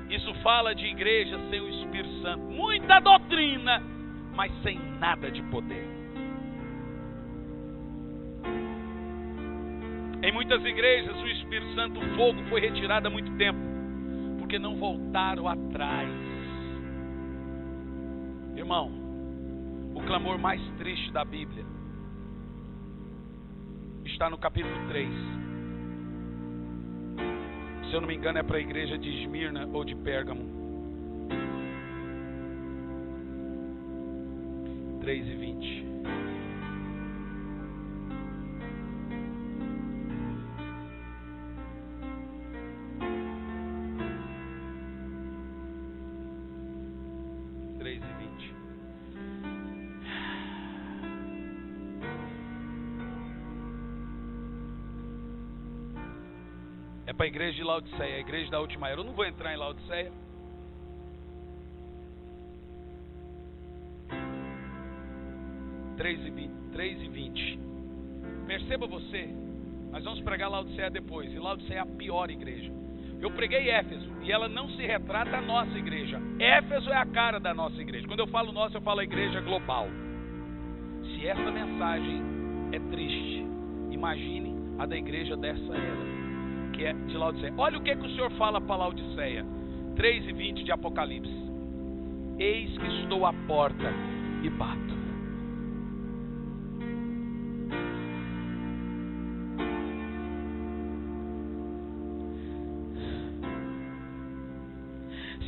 Isso fala de igreja sem o Espírito Santo. Muita doutrina, mas sem nada de poder. Em muitas igrejas o Espírito Santo, o fogo foi retirado há muito tempo, porque não voltaram atrás. Irmão, o clamor mais triste da Bíblia está no capítulo 3. Se eu não me engano é para a igreja de Esmirna ou de Pérgamo. 3:20. É para a igreja de Laodiceia, a igreja da última era. Eu não vou entrar em Laodiceia. Três e 20. Perceba você, nós vamos pregar Laodiceia depois. E Laodiceia é a pior igreja. Eu preguei Éfeso e ela não se retrata a nossa igreja. Éfeso é a cara da nossa igreja. Quando eu falo nossa, eu falo a igreja global. Se essa mensagem é triste, imagine a da igreja dessa era, que é de Laodiceia. Olha o que o Senhor fala para Laodiceia. 3:20 de Apocalipse. Eis que estou à porta e bato.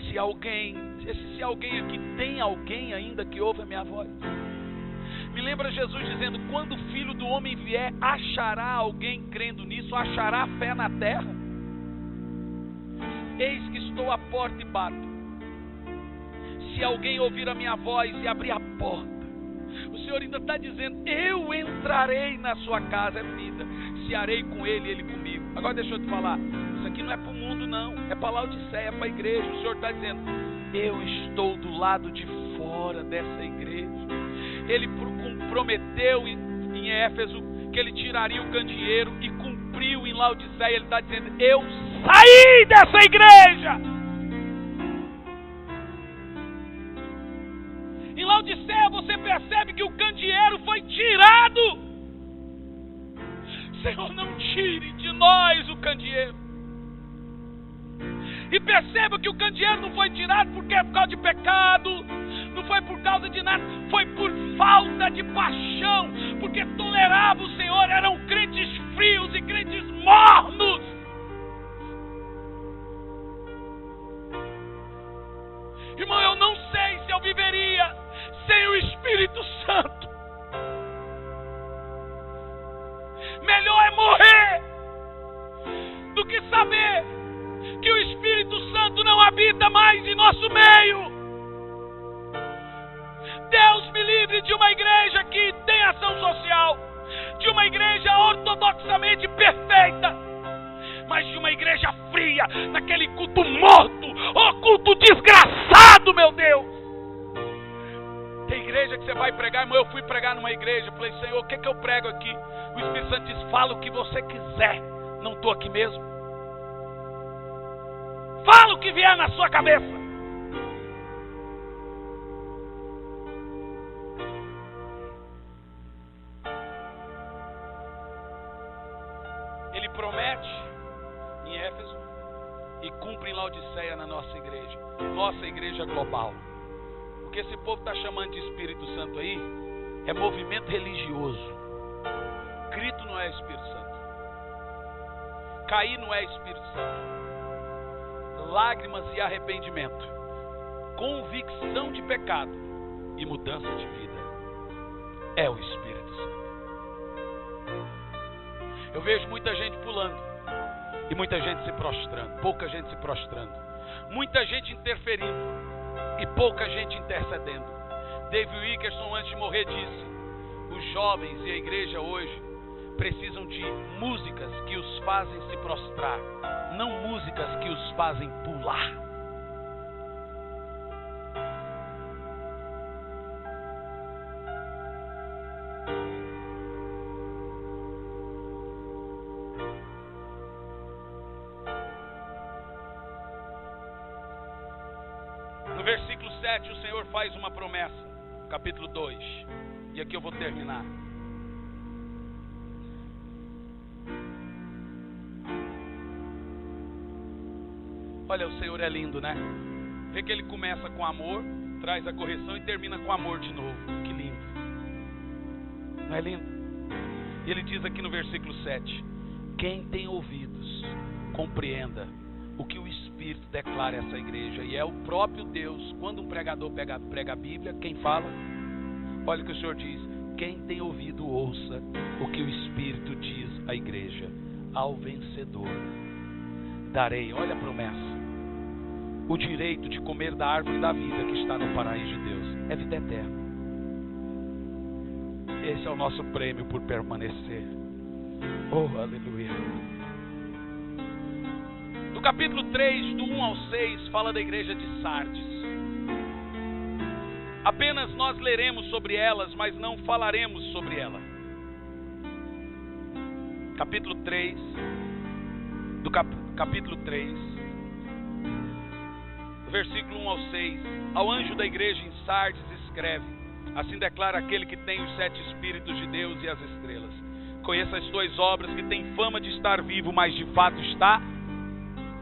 Se alguém aqui tem alguém ainda que ouve a minha voz. Me lembra Jesus dizendo: quando o Filho do Homem vier, achará alguém crendo nisso? Achará fé na terra? Eis que estou à porta e bato. Se alguém ouvir a minha voz e abrir a porta, o Senhor ainda está dizendo: eu entrarei na sua casa, é vida, cearei com ele e ele comigo. Agora deixa eu te falar, isso aqui não é para o mundo não, é para Laodiceia, é para a igreja. O Senhor está dizendo: eu estou do lado de fora dessa igreja. Ele prometeu em Éfeso que ele tiraria o candeeiro e cumpriu em Laodiceia. Ele está dizendo: eu saí dessa igreja. Em Laodiceia você percebe que o candeeiro foi tirado. Senhor, não tire de nós o candeeiro. E perceba que o candeeiro não foi tirado porque é por causa de pecado, não foi por causa de nada, foi por falta de paixão, porque tolerava o Senhor, eram crentes frios e crentes mornos. Irmão, eu não sei se eu viveria sem o Espírito Santo. Melhor é morrer do que saber que o Espírito Santo não habita mais em nosso meio. Deus me livre de uma igreja que tem ação social, de uma igreja ortodoxamente perfeita, mas de uma igreja fria, naquele culto morto, culto desgraçado, meu Deus. Tem igreja que você vai pregar, irmão. Eu fui pregar numa igreja, falei: Senhor, o que eu prego aqui? O Espírito Santo diz: fala o que você quiser, não estou aqui mesmo. Fala o que vier na sua cabeça. Ele promete em Éfeso e cumpre em Laodiceia na nossa igreja global. O que esse povo está chamando de Espírito Santo aí é movimento religioso. Grito não é Espírito Santo. Cair não é Espírito Santo. Lágrimas e arrependimento, convicção de pecado e mudança de vida é o Espírito Santo. Eu vejo muita gente pulando e muita gente se prostrando, pouca gente se prostrando, muita gente interferindo e pouca gente intercedendo. David Wilkerson, antes de morrer, disse: os jovens e a igreja hoje precisam de músicas que os fazem se prostrar, não músicas que os fazem pular. No versículo 7, o Senhor faz uma promessa, capítulo 2, e aqui eu vou terminar. Olha, o Senhor é lindo, né? Vê que ele começa com amor, traz a correção e termina com amor de novo. Que lindo. Não é lindo? E ele diz aqui no versículo 7: quem tem ouvidos, compreenda o que o Espírito declara a essa igreja. E é o próprio Deus. Quando um pregador prega a Bíblia, quem fala? Olha o que o Senhor diz: quem tem ouvido, ouça o que o Espírito diz à igreja. Ao vencedor darei, olha a promessa, o direito de comer da árvore da vida que está no paraíso de Deus. É vida eterna. Esse é o nosso prêmio por permanecer. Oh, aleluia. No capítulo 3, do 1 ao 6, fala da igreja de Sardes. Apenas nós leremos sobre elas, mas não falaremos sobre ela. Capítulo 3, do capítulo 3, versículo 1 ao 6. Ao anjo da igreja em Sardes escreve: assim declara aquele que tem os 7 Espíritos de Deus e as estrelas. Conheça as tuas obras, que tem fama de estar vivo, mas de fato está...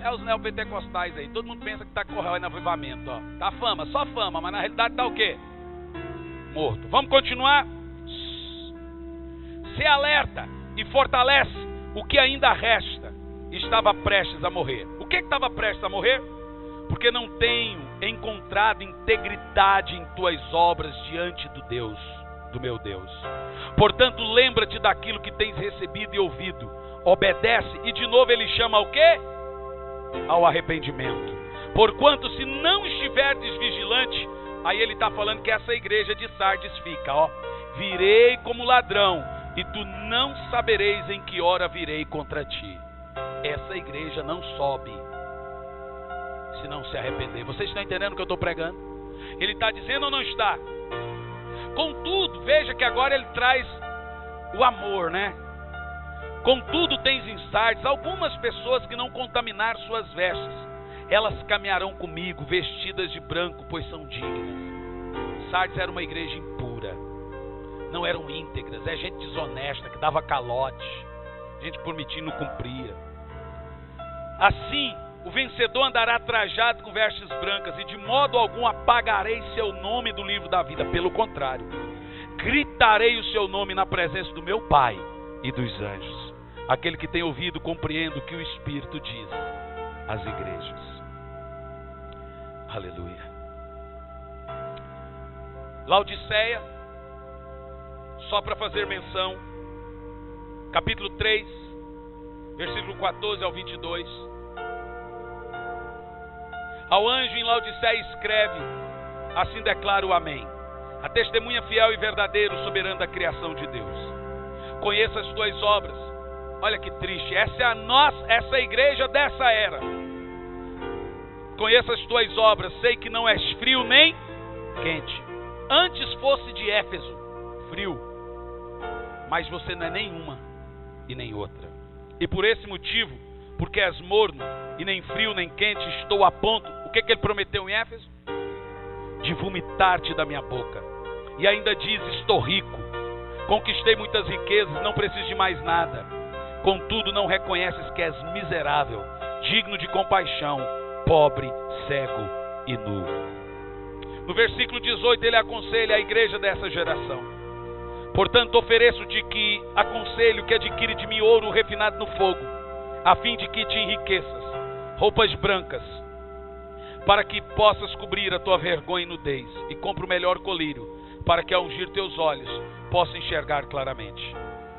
É os neopentecostais aí. Todo mundo pensa que está correndo avivamento, ó. Tá fama, só fama, mas na realidade está o quê? Morto. Vamos continuar? Se alerta e fortalece o que ainda resta. Estava prestes a morrer. O que estava prestes a morrer? Porque não tenho encontrado integridade em tuas obras diante do meu Deus. Portanto, lembra-te daquilo que tens recebido e ouvido. Obedece. E de novo ele chama ao quê? Ao arrependimento. Porquanto, se não estiverdes vigilante, aí ele está falando que essa igreja de Sardes fica, ó: virei como ladrão, e tu não sabereis em que hora virei contra ti. Essa igreja não sobe se não se arrepender. Vocês estão entendendo o que eu estou pregando? Ele está dizendo ou não está? Contudo, veja que agora ele traz o amor, né? Contudo, tens em Sardes algumas pessoas que não contaminaram suas vestes. Elas caminharão comigo vestidas de branco, pois são dignas. Sardes era uma igreja impura. Não eram íntegras. É gente desonesta, que dava calote. Gente que prometia e não cumpria. Assim, o vencedor andará trajado com vestes brancas, e de modo algum apagarei seu nome do livro da vida. Pelo contrário, gritarei o seu nome na presença do meu Pai e dos anjos. Aquele que tem ouvido, compreenda o que o Espírito diz às igrejas. Aleluia. Laodiceia, só para fazer menção, capítulo 3, versículo 14 ao 22. Ao anjo em Laodiceia escreve: assim declara o Amém, a testemunha fiel e verdadeiro, soberano da criação de Deus. Conheça as tuas obras. Olha que triste, essa é essa igreja dessa era. Conheça as tuas obras, sei que não és frio nem quente. Antes fosse de Éfeso, frio, mas você não é nenhuma e nem outra. E por esse motivo, porque és morno e nem frio nem quente, estou a ponto, o que ele prometeu em Éfeso? De vomitar-te da minha boca. E ainda diz: estou rico, conquistei muitas riquezas, não preciso de mais nada. Contudo, não reconheces que és miserável, digno de compaixão, pobre, cego e nu. No versículo 18 ele aconselha a igreja dessa geração: portanto ofereço-te que aconselho que adquire de mim ouro refinado no fogo, a fim de que te enriqueças, roupas brancas, para que possas cobrir a tua vergonha e nudez, e compra o melhor colírio, para que ao ungir teus olhos possa enxergar claramente.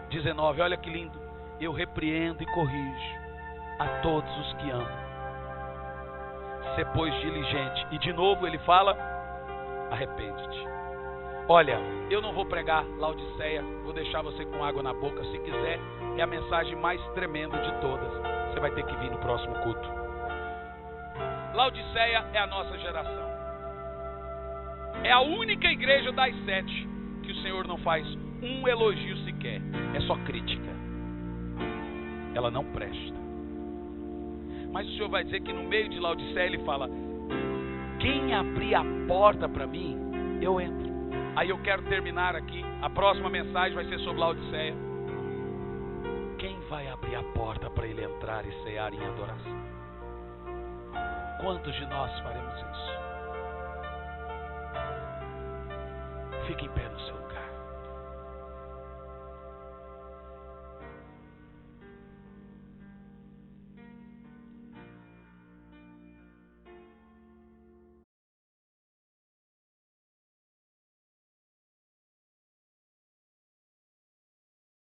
19, olha que lindo: eu repreendo e corrijo a todos os que amo. Sê pois diligente. E de novo ele fala: arrepende-te. Olha, eu não vou pregar Laodiceia, vou deixar você com água na boca. Se quiser, é a mensagem mais tremenda de todas. Você vai ter que vir no próximo culto. Laodiceia é a nossa geração. É a única igreja das 7 que o Senhor não faz um elogio sequer. É só crítica. Ela não presta. Mas o Senhor vai dizer que no meio de Laodiceia ele fala: quem abrir a porta para mim, eu entro. Aí eu quero terminar aqui. A próxima mensagem vai ser sobre Laodiceia. Quem vai abrir a porta para ele entrar e cear em adoração? Quantos de nós faremos isso? Fique em pé no seu lugar.